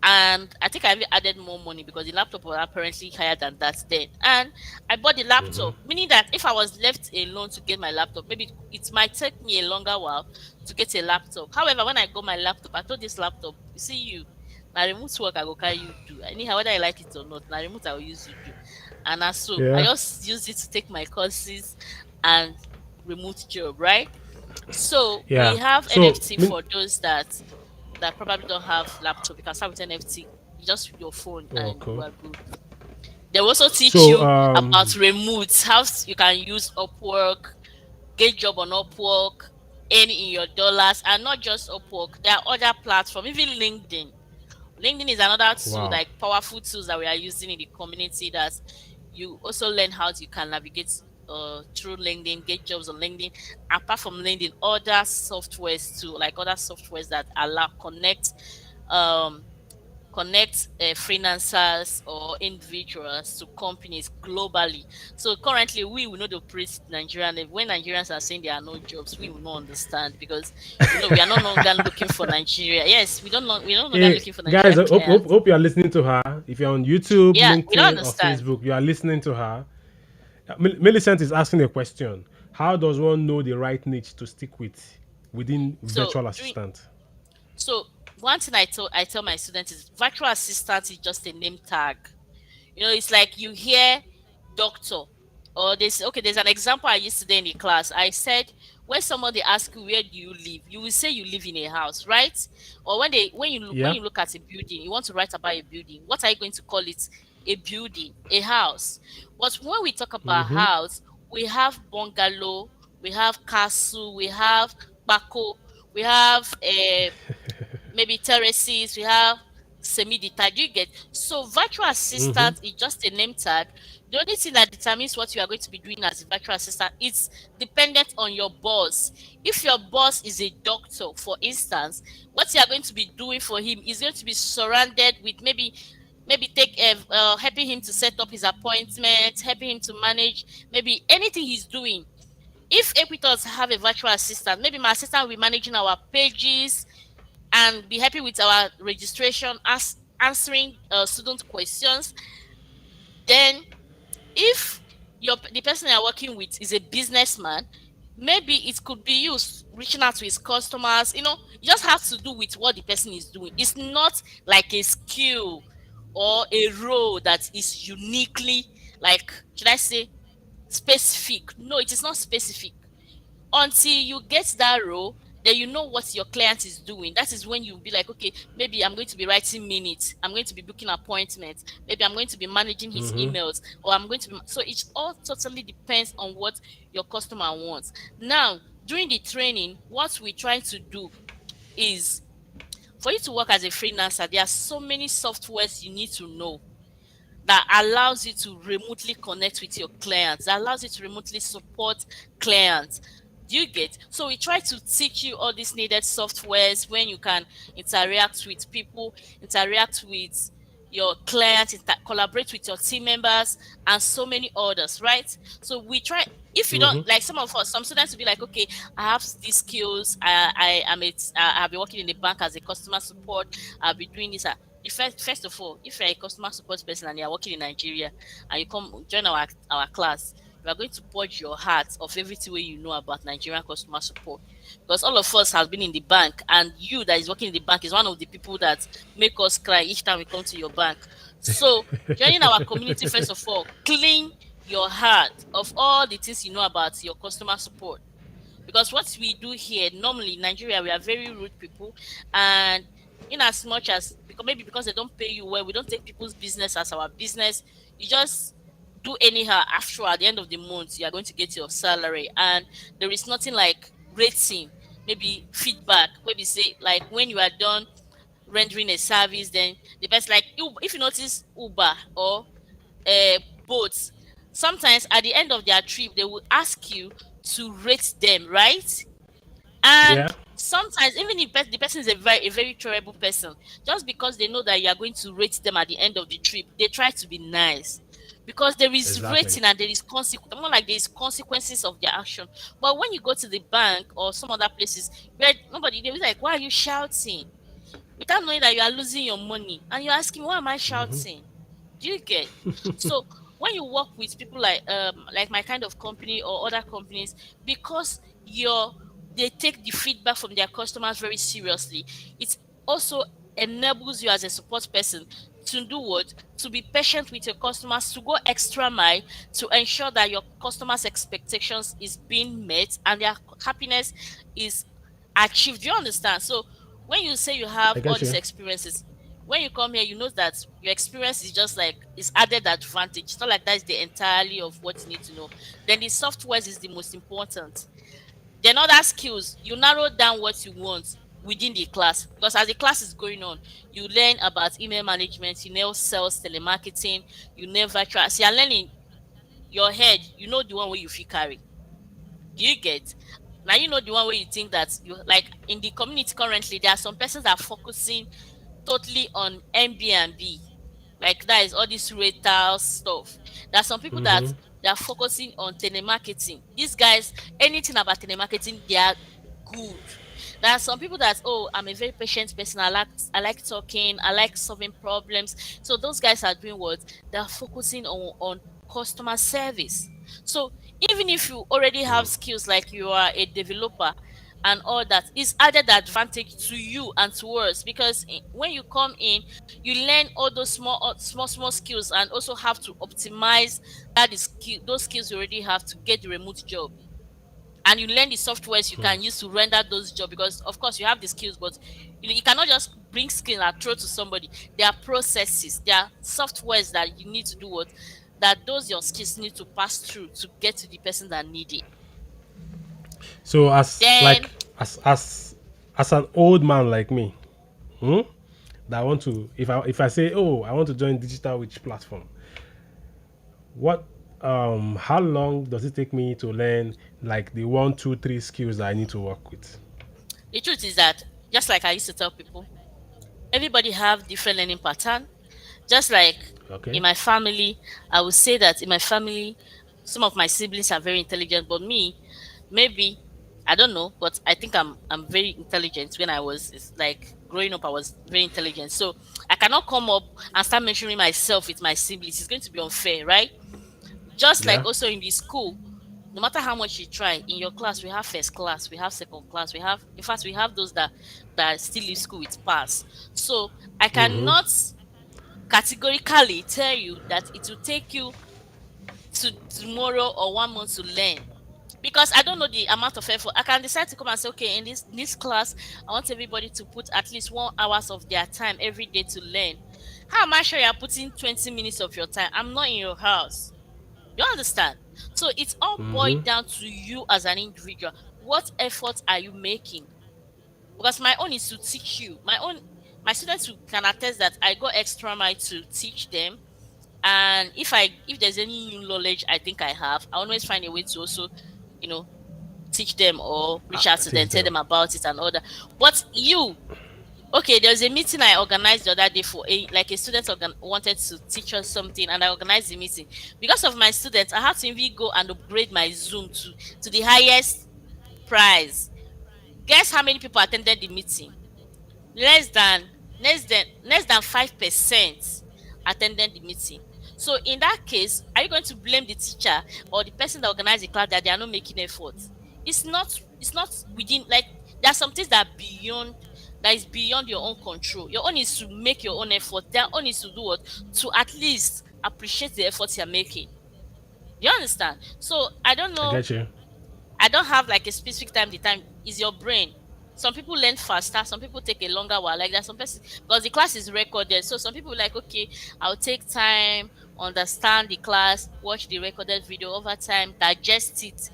And I think I even added more money because the laptop was apparently higher than that then. And I bought the laptop, meaning that if I was left alone to get my laptop, maybe it might take me a longer while to get a laptop. However, when I got my laptop, I told this laptop, you see you, now remote work I go carry you do. Anyhow, whether I like it or not, now remote I will use you do. And as so I Yeah. just used it to take my courses and remote job, right? So we Yeah. have So, NFT for those that probably don't have laptop. You can start with NFT, just with your phone, oh, and you cool. are good. They will also teach So, you about remote, how you can use Upwork, get job on Upwork, earn in your dollars, and not just Upwork. There are other platforms, even LinkedIn. LinkedIn is another tool, wow. like powerful tools that we are using in the community that you also learn how you can navigate through LinkedIn, get jobs on LinkedIn. Apart from LinkedIn, other softwares too, like other softwares that allow um freelancers or individuals to companies globally. So currently, we will not operate Nigerian. When Nigerians are saying there are no jobs, we will not understand because we are no longer looking for Nigeria. Yes, we don't longer Hey, looking for guys, Nigerian clients. hope you are listening to her. If you're on YouTube, Yeah, we don't LinkedIn, or understand. Facebook, you are listening to her. Millicent is asking a question. How does one know the right niche to stick with within So virtual during assistant? so one thing I tell my students is virtual assistant is just a name tag. It's like you hear doctor, or this. Okay, there's an example I used today in the class. I said when somebody asks you where do you live, you will say you live in a house, right? Or when Yeah. you look at a building, you want to write about a building. What are you going to call it? A building, a house. But when we talk about Mm-hmm. house, we have bungalow, we have castle, we have bako, we have maybe terraces, we have semi-detached. You get, so virtual assistant is just a name tag. The only thing that determines what you are going to be doing as a virtual assistant is dependent on your boss. If your boss is a doctor, for instance, what you are going to be doing for him is going to be surrounded with maybe helping him to set up his appointments, helping him to manage maybe anything he's doing. If Equitas have a virtual assistant, maybe my assistant will be managing our pages and be happy with our registration, as answering student questions. Then, if the person you're working with is a businessman, maybe it could be used reaching out to his customers. You just have to do with what the person is doing. It's not like a skill or a role that is uniquely, like, should I say, specific. No, it is not specific. Until you get that role, then you know what your client is doing. That is when you'll be like, okay, maybe I'm going to be writing minutes, I'm going to be booking appointments, maybe I'm going to be managing his emails, or I'm going to be. So it all totally depends on what your customer wants. Now, during the training, what we try to do is, for you to work as a freelancer, there are so many softwares you need to know that allows you to remotely connect with your clients, that allows you to remotely support clients. Do you get? So we try to teach you all these needed softwares when you can interact with people, interact with your clients, collaborate with your team members, and so many others, right? So we try. If you don't like, some of us, some students will be like, okay, I have these skills. I've been working in the bank as a customer support. I'll be doing this. First of all, if you're a customer support person and you're working in Nigeria and you come join our class, we are going to purge your heart of everything way you know about Nigerian customer support. Because all of us have been in the bank, and you that is working in the bank is one of the people that make us cry each time we come to your bank. So joining our community, first of all, clean your heart of all the things you know about your customer support. Because what we do here, normally in Nigeria, we are very rude people, and in as much as, because maybe because they don't pay you well, we don't take people's business as our business. You just do anyhow. After, at the end of the month, you are going to get your salary, and there is nothing like rating, maybe feedback, maybe say, like, when you are done rendering a service, then the best, like, if you notice Uber or boats, sometimes at the end of their trip they will ask you to rate them, right? Yeah. And sometimes, even if the person is a very terrible person, just because they know that you are going to rate them at the end of the trip, they try to be nice, because there is Exactly. rating and there is consequence, more like there is consequences of their action. But when you go to the bank or some other places where nobody, they be like, why are you shouting, without knowing that you are losing your money, and you're asking, why am I shouting? Do you get? So when you work with people like my kind of company or other companies, because you're they take the feedback from their customers very seriously, it also enables you as a support person to do what? To be patient with your customers, to go extra mile to ensure that your customers' expectations is being met and their happiness is achieved. Do you understand? So when you say you I have all get these you. experiences, when you come here, you know that your experience is just like, it's added advantage. It's not like that's the entirely of what you need to know. Then the softwares is the most important. Then other skills, you narrow down what you want within the class, because as the class is going on, you learn about email management, you know, sales, telemarketing, you know, virtual. So you're learning your head, you know, the one where you feel carry. Do you get? Now you know the one where you think that you like. In the community currently, there are some persons that are focusing totally on Airbnb, like that is all this retail stuff. There are some people that they are focusing on telemarketing. These guys, anything about telemarketing, they are good. There are some people that, oh, I'm a very patient person. I like talking. I like solving problems. So those guys are doing what? They are focusing on customer service. So even if you already have skills, like you are a developer and all that, is added advantage to you and to us, because when you come in, you learn all those small skills, and also have to optimize those skills you already have to get the remote job. And you learn the softwares you can use to render those jobs, because of course you have the skills, but you cannot just bring skill and throw to somebody. There are processes, there are softwares that you need to do what, that those your skills need to pass through to get to the person that need it. So as Then like as an old man like me, hmm, that want to, if I say, oh, I want to join digital witch platform, what how long does it take me to learn like the one, two, three skills that I need to work with? The truth is that, just like I used to tell people, everybody have different learning pattern. Just like in Okay. my family, I would say that in my family, some of my siblings are very intelligent, but me, maybe, I don't know, but I think I'm very intelligent. When I was, it's like growing up, I was very intelligent. So I cannot come up and start measuring myself with my siblings. It's going to be unfair, right? Just like Yeah. also in the school, no matter how much you try, in your class we have first class, we have second class, we have, in fact, we have those that still leave school with pass. So I Mm-hmm. cannot categorically tell you that it will take you to tomorrow or 1 month to learn, because I don't know the amount of effort. I can decide to come and say, okay, in this class, I want everybody to put at least 1 hours of their time every day to learn. How am I sure you're putting 20 minutes of your time? I'm not in your house. You understand? So it's all Mm-hmm. boiled down to you as an individual. What effort are you making? Because my own is to teach you. My students who can attest that I go extra mile to teach them. And if there's any new knowledge I think I have, I always find a way to also, you know, teach them or reach out to them, Teach tell them. them about it and all that. But you, okay, there was a meeting I organized the other day for a student wanted to teach us something, and I organized the meeting. Because of my students, I had to even go and upgrade my Zoom to the highest price. Guess how many people attended the meeting? Less than 5% attended the meeting. So in that case, are you going to blame the teacher or the person that organized the class that they are not making effort? It's not within, like, there are some things that is beyond your own control. Your own is to make your own effort. Their own is to do what? To at least appreciate the efforts you're making. You understand? So I don't I know, get you. I don't have like a specific time. The time is your brain. Some people learn faster. Some people take a longer while. Like there's some person, because the class is recorded. So some people like, okay, I'll take time, understand the class, watch the recorded video over time, digest it.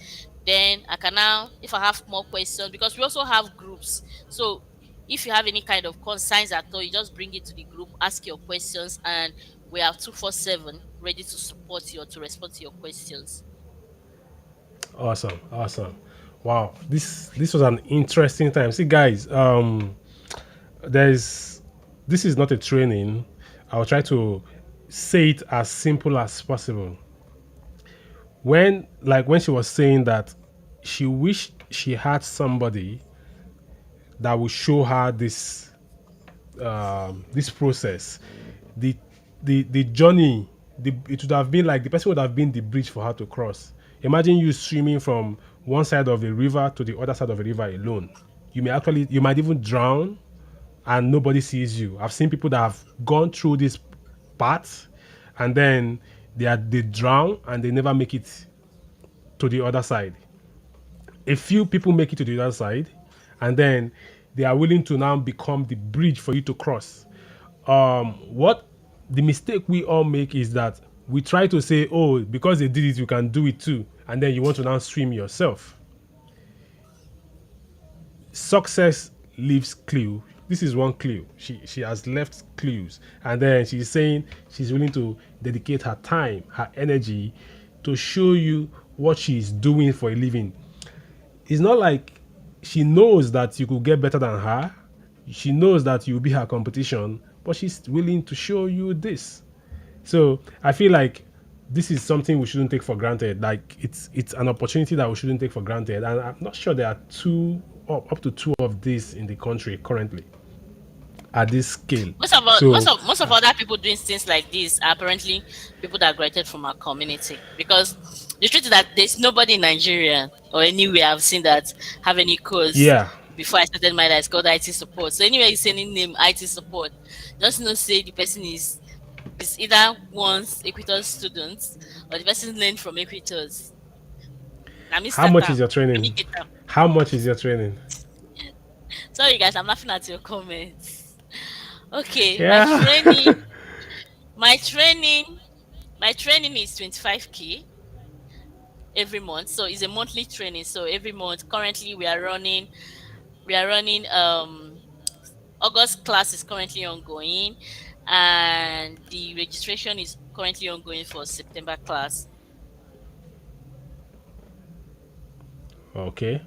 Then I can now, if I have more questions, because we also have groups. So if you have any kind of concerns at all, you just bring it to the group, ask your questions, and we are 247 ready to support you or to respond to your questions. Awesome. Awesome. Wow. This was an interesting time. See, guys, there's this is not a training. I'll try to say it as simple as possible. When she was saying that she wished she had somebody that would show her this process, the the journey, it would have been like the person would have been the bridge for her to cross. Imagine you swimming from one side of a river to the other side of a river alone. You might even drown and nobody sees you. I've seen people that have gone through this path and then they drown and they never make it to the other side. A few people make it to the other side and then they are willing to now become the bridge for you to cross. What the mistake we all make is that we try to say, oh, because they did it you can do it too, and then you want to now swim yourself. Success leaves clue. This is one clue. She has left clues, and then she's saying she's willing to dedicate her time, her energy, to show you what she's doing for a living. It's not like she knows that you could get better than her. She knows that you'll be her competition, but she's willing to show you this. So I feel like this is something we shouldn't take for granted. Like it's an opportunity that we shouldn't take for granted. And I'm not sure there are up to two of this in the country currently at this scale. So Most of other people doing things like this are apparently people that graduated from our community. Because the truth is that there's nobody in Nigeria or anywhere I've seen that have any course yeah, before I started mine that's called IT support. So anywhere you see any name IT support, just know say the person is either once Equitas students or the person learned from Equitas. Now me how start much is them. your Let me training? get them. How much is your training? Sorry guys, I'm laughing at your comments. Okay, Yeah. my training my training is 25K every month. So it's a monthly training. So every month currently we are running August class is currently ongoing, and the registration is currently ongoing for September class. Okay.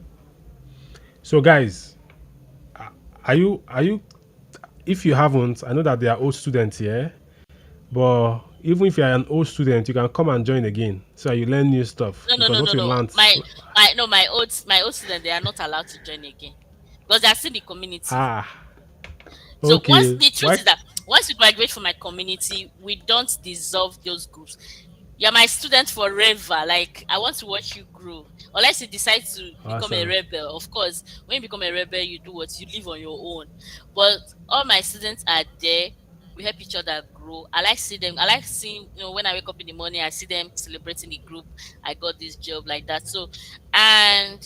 So guys, are you if you haven't, I know that there are old students here, but even if you're an old student, you can come and join again so you learn new stuff No, no, because no, what no, you no. learned. My no, my old students, they are not allowed to join again because they are still in the community. Ah, So once okay. the truth Why? is that once you graduate from my community, we don't dissolve those groups. You're my student forever. Like I want to watch you grow. Unless you decide to become a Awesome. rebel. Of course, when you become a rebel, you do what you live on your own. But all my students are there. We help each other grow. I like see them. I like seeing, when I wake up in the morning, I see them celebrating the group. I got this job like that. So, and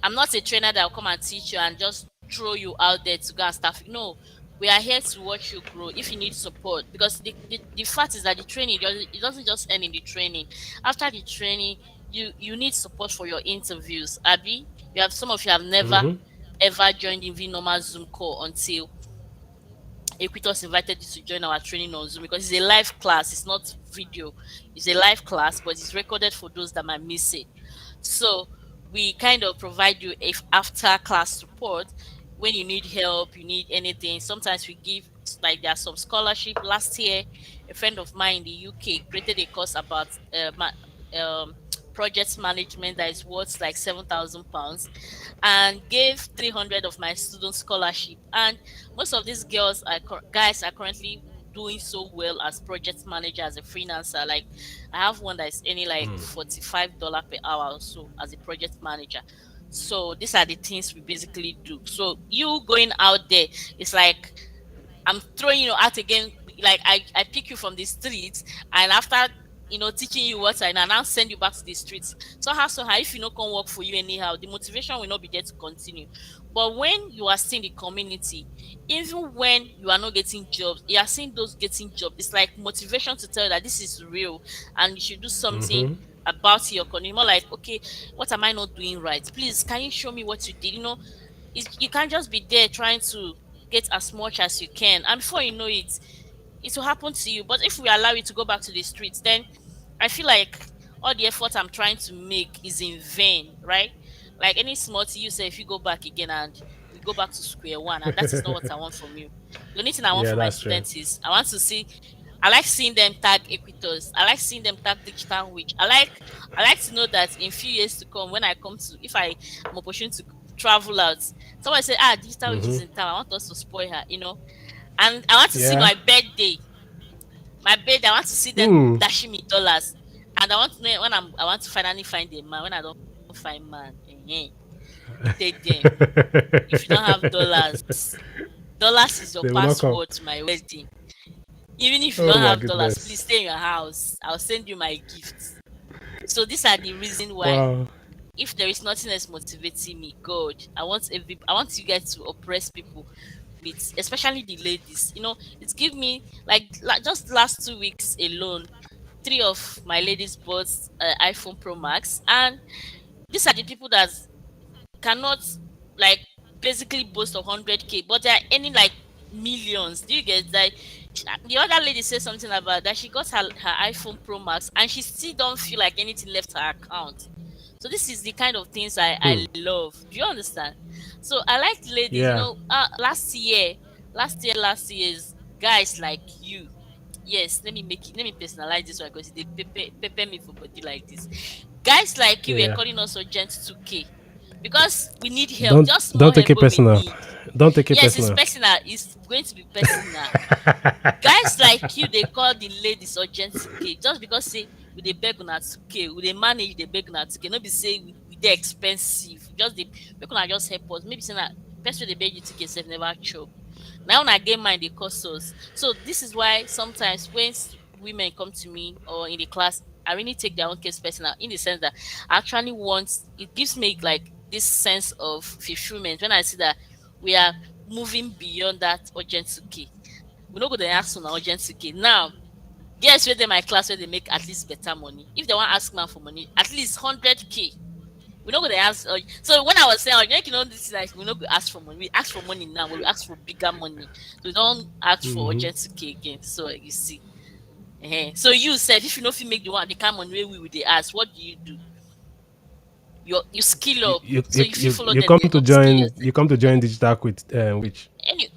I'm not a trainer that will come and teach you and just throw you out there to go and stuff. No, we are here to watch you grow if you need support. Because the fact is that the training, it doesn't just end in the training. After the training, you need support for your interviews. Abby, you have some of you have never Mm-hmm. ever joined in the normal Zoom call until Equitos invited you to join our training on Zoom because it's a live class. It's not video. It's a live class, but it's recorded for those that might miss it. So we kind of provide you if after class support when you need help, you need anything. Sometimes we give like there's some scholarship. Last year, a friend of mine in the UK created a course about project management that is worth like £7,000 and gave 300 of my students scholarship. And most of these guys are currently doing so well as project manager, as a freelancer. Like I have one that is earning like $45 per hour or so as a project manager. So these are the things we basically do. So you going out there, it's like I'm throwing you out again. Like I pick you from the streets, and after teaching you what I know, and now send you back to the streets. Somehow, if you not come work for you anyhow, the motivation will not be there to continue. But when you are still in the community, even when you are not getting jobs, you are seeing those getting jobs. It's like motivation to tell you that this is real and you should do something Mm-hmm. about your economy. More like, okay, what am I not doing right? Please, can you show me what you did? You can't just be there trying to get as much as you can, and before you know it, it will happen to you. But if we allow you to go back to the streets, then I feel like all the effort I'm trying to make is in vain, right? Like any small thing you say, if you go back again and we go back to square one, and that is not what I want from you. The only thing I want Yeah, from my that's true. students is I want to see. I like seeing them tag Equitos. I like seeing them tag Digital Witch. I like to know that in few years to come, when I come to, if I am opportunity to travel out, someone say, Digital Witch is Mm-hmm. in town. I want us to spoil her. And I want to see Yeah. my birthday. My birthday, I want to see them Hmm. dashing me dollars. And I want to know when I want to finally find a man. When I don't find man, you take them. If you don't have dollars is your They will not come. passport to my wedding. Even if you Oh don't my have dollars, please goodness. stay in your house. I'll send you my gifts. So these are the reason why. Wow. If there is nothing else motivating me, God, I want you guys to oppress people with, especially the ladies. It's give me like just last 2 weeks alone, three of my ladies bought iPhone Pro Max, and these are the people that cannot like basically boast of 100K, but they're earning like millions. Do you get that? The other lady said something about that she got her iPhone Pro Max and she still don't feel like anything left her account. So this is the kind of things I Hmm. love. Do you understand? So I like ladies. Yeah. Last year's guys like you. Yes, let me personalize this one because they pepper me for body like this. Guys like you were Yeah. calling us urgent 2K because we need help. Don't Just small don't take help it we personal. need. Don't take it Yes, it's personal. personal. It's going to be personal. Guys like you, they call the ladies urgent 2K just because say we dey beg una 2K, we dey manage dey beg una 2K. No be say we dey expensive. Just dey make una just help us. Maybe say na person wey dey beg you 2K sef never chop. Now una get mind dey cost us. So this is why sometimes when women come to me or in the class, I really take their own case personal in the sense that I actually want, it gives me like this sense of fulfillment when I see that we are moving beyond that urgent 2K. We no go dey ask una urgent 2K. Now, girls wey dey my class wey dey make at least better money. If they wan ask man for money, at least 100K. We're not gonna ask. So when I was saying, this is like we're not gonna ask for money. We ask for money now, but we ask for bigger money. So we don't ask for Mm-hmm. urgent k again. So you see. So you said if you know if you make the kind money where we would they ask, what do you do? You skill up. So if you follow You them, come they to upskill join yourself. you come to join digital quit which Any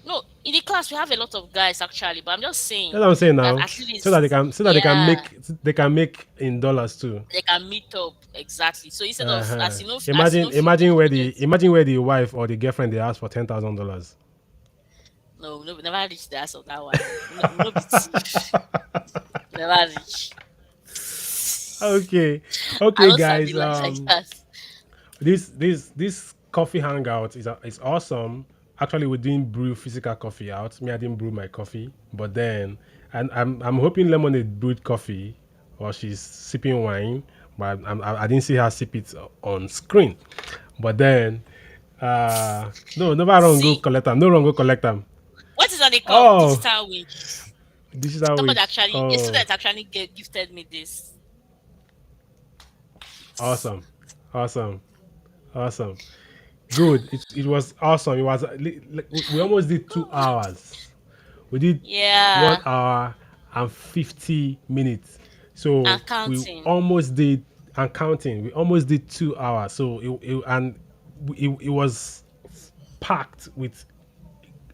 no, in the class we have a lot of guys actually, but I'm just that's saying what I'm saying that now. at least So that yeah, they can make in dollars too. they can meet up exactly. So instead of Uh-huh. as you know, if you do urgent, Imagine where the wife or the girlfriend they ask for $10,000. no, we never reach the ass of that one. We no be thief. We never reach. Okay, I okay, don't sabi guys. life like that. This coffee hangout is awesome. Actually, we didn't brew physical coffee out. Me, I didn't brew my coffee, but then and I'm hoping Lemonade brewed coffee, or she's sipping wine. But I didn't see her sip it on screen. But then, no, never wrong go See, collect them. No wrong go collect them. what is on the cup? Oh, Digital witch. digital Somebody witch. actually, a Oh, student actually gifted me this. awesome, awesome, awesome. Good. It was awesome. It was we almost did 2 hours. We did one Yeah, hour and 50 minutes. So and we counting. almost did and counting. We almost did 2 hours. So it was packed with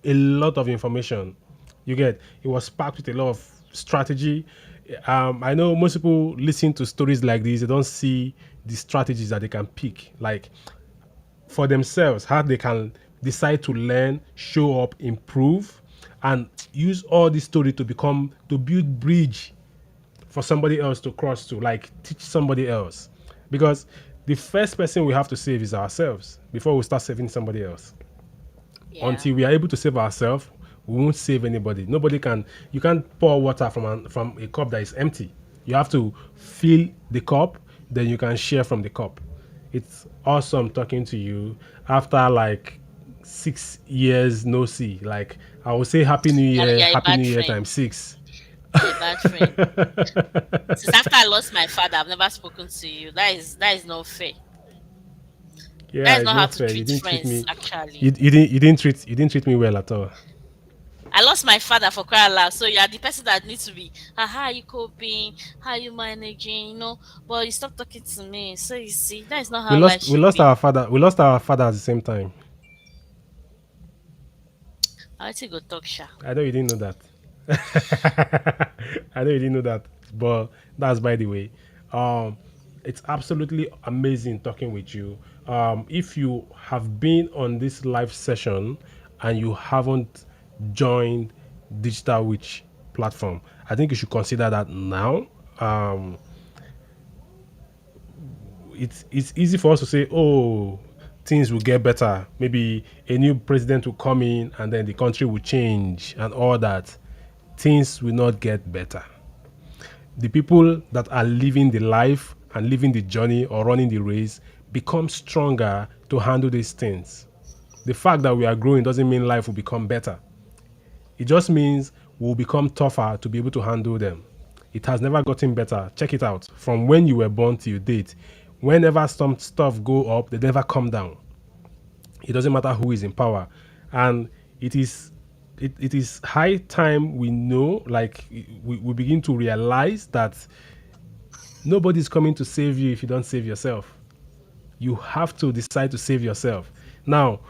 a lot of information. You get it was packed with a lot of strategy. I know most people listen to stories like these. They don't see the strategies that they can pick. Like for themselves, how they can decide to learn, show up, improve, and use all this story to build bridge for somebody else to cross to, like teach somebody else. Because the first person we have to save is ourselves before we start saving somebody else. Yeah, Until we are able to save ourselves, we won't save anybody. Nobody can. You can't pour water from a cup that is empty. You have to fill the cup, then you can share from the cup. It's awesome talking to you after like 6 years no see. Like I would say you're a Happy bad New Year friend. times six. You're a bad friend. Since after I lost my father, I've never spoken to you. That is not fair. Yeah, That is it's not how not to fair. You treat didn't treat friends. me. Actually, You didn't treat me well at all. I lost my father for crying loud. So you are the person that needs to be. How are you coping? How are you managing? But you stop talking to me. So you see, that is not how life We should lost be. our father. We lost our father at the same time. I think go talk sha. I know you didn't know that. I know you didn't know that, but that's by the way. Um, it's absolutely amazing talking with you. If you have been on this live session and you haven't joined Digital Witch platform, I think you should consider that now. Um, it's easy for us to say, oh, things will get better. Maybe a new president will come in and then the country will change and all that. Things will not get better. The people that are living the life and living the journey or running the race become stronger to handle these things. The fact that we are growing doesn't mean life will become better. It just means we'll become tougher to be able to handle them. It has never gotten better. Check it out. From when you were born till date, whenever some stuff go up, they never come down. It doesn't matter who is in power. And it is it is high time we know, like we begin to realize that nobody's coming to save you if you don't save yourself. You have to decide to save yourself. Now,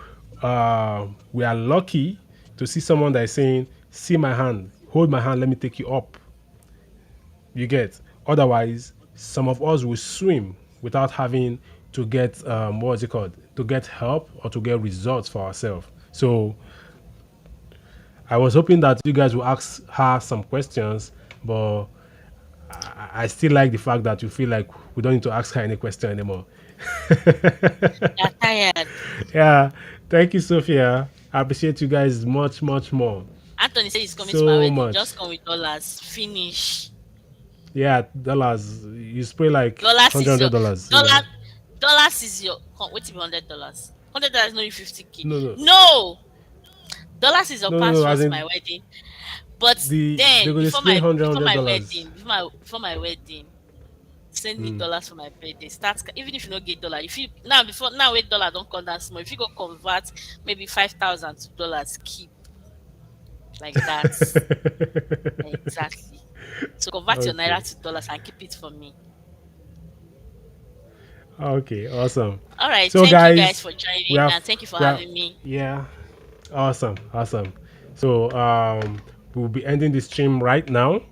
we are lucky to see someone that is saying, see my hand, hold my hand, let me take you up. You get. Otherwise, some of us will swim without having to get what's it called? To get help or to get results for ourselves. So I was hoping that you guys will ask her some questions, but I still like the fact that you feel like we don't need to ask her any question anymore. You're tired. Yeah, thank you, Sophia. I appreciate you guys much, much more. Anthony said he's coming to my So wedding. much. Just come with dollars. Finish. Yeah, dollars. You spray like Dollars hundred is your hundred dollars. You dollar. know. Dollars is your. Wait till $100. $100 is not 50K. No, no, No, dollars is your no. passport As to my in wedding. But they're then gonna before spray my hundred before hundred my dollars. wedding, before my wedding, send me dollars for my birthday. Start even if you don't get dollar. If you now before now with dollar don't come down small. If you go convert maybe 5,000 to dollars, keep like that. Exactly. So convert your naira Okay. to dollars and keep it for me. Okay. Awesome. All right. So Thank you guys guys, for we joining have and thank you for we have having me. yeah. Awesome. Awesome. So we'll be ending the stream right now.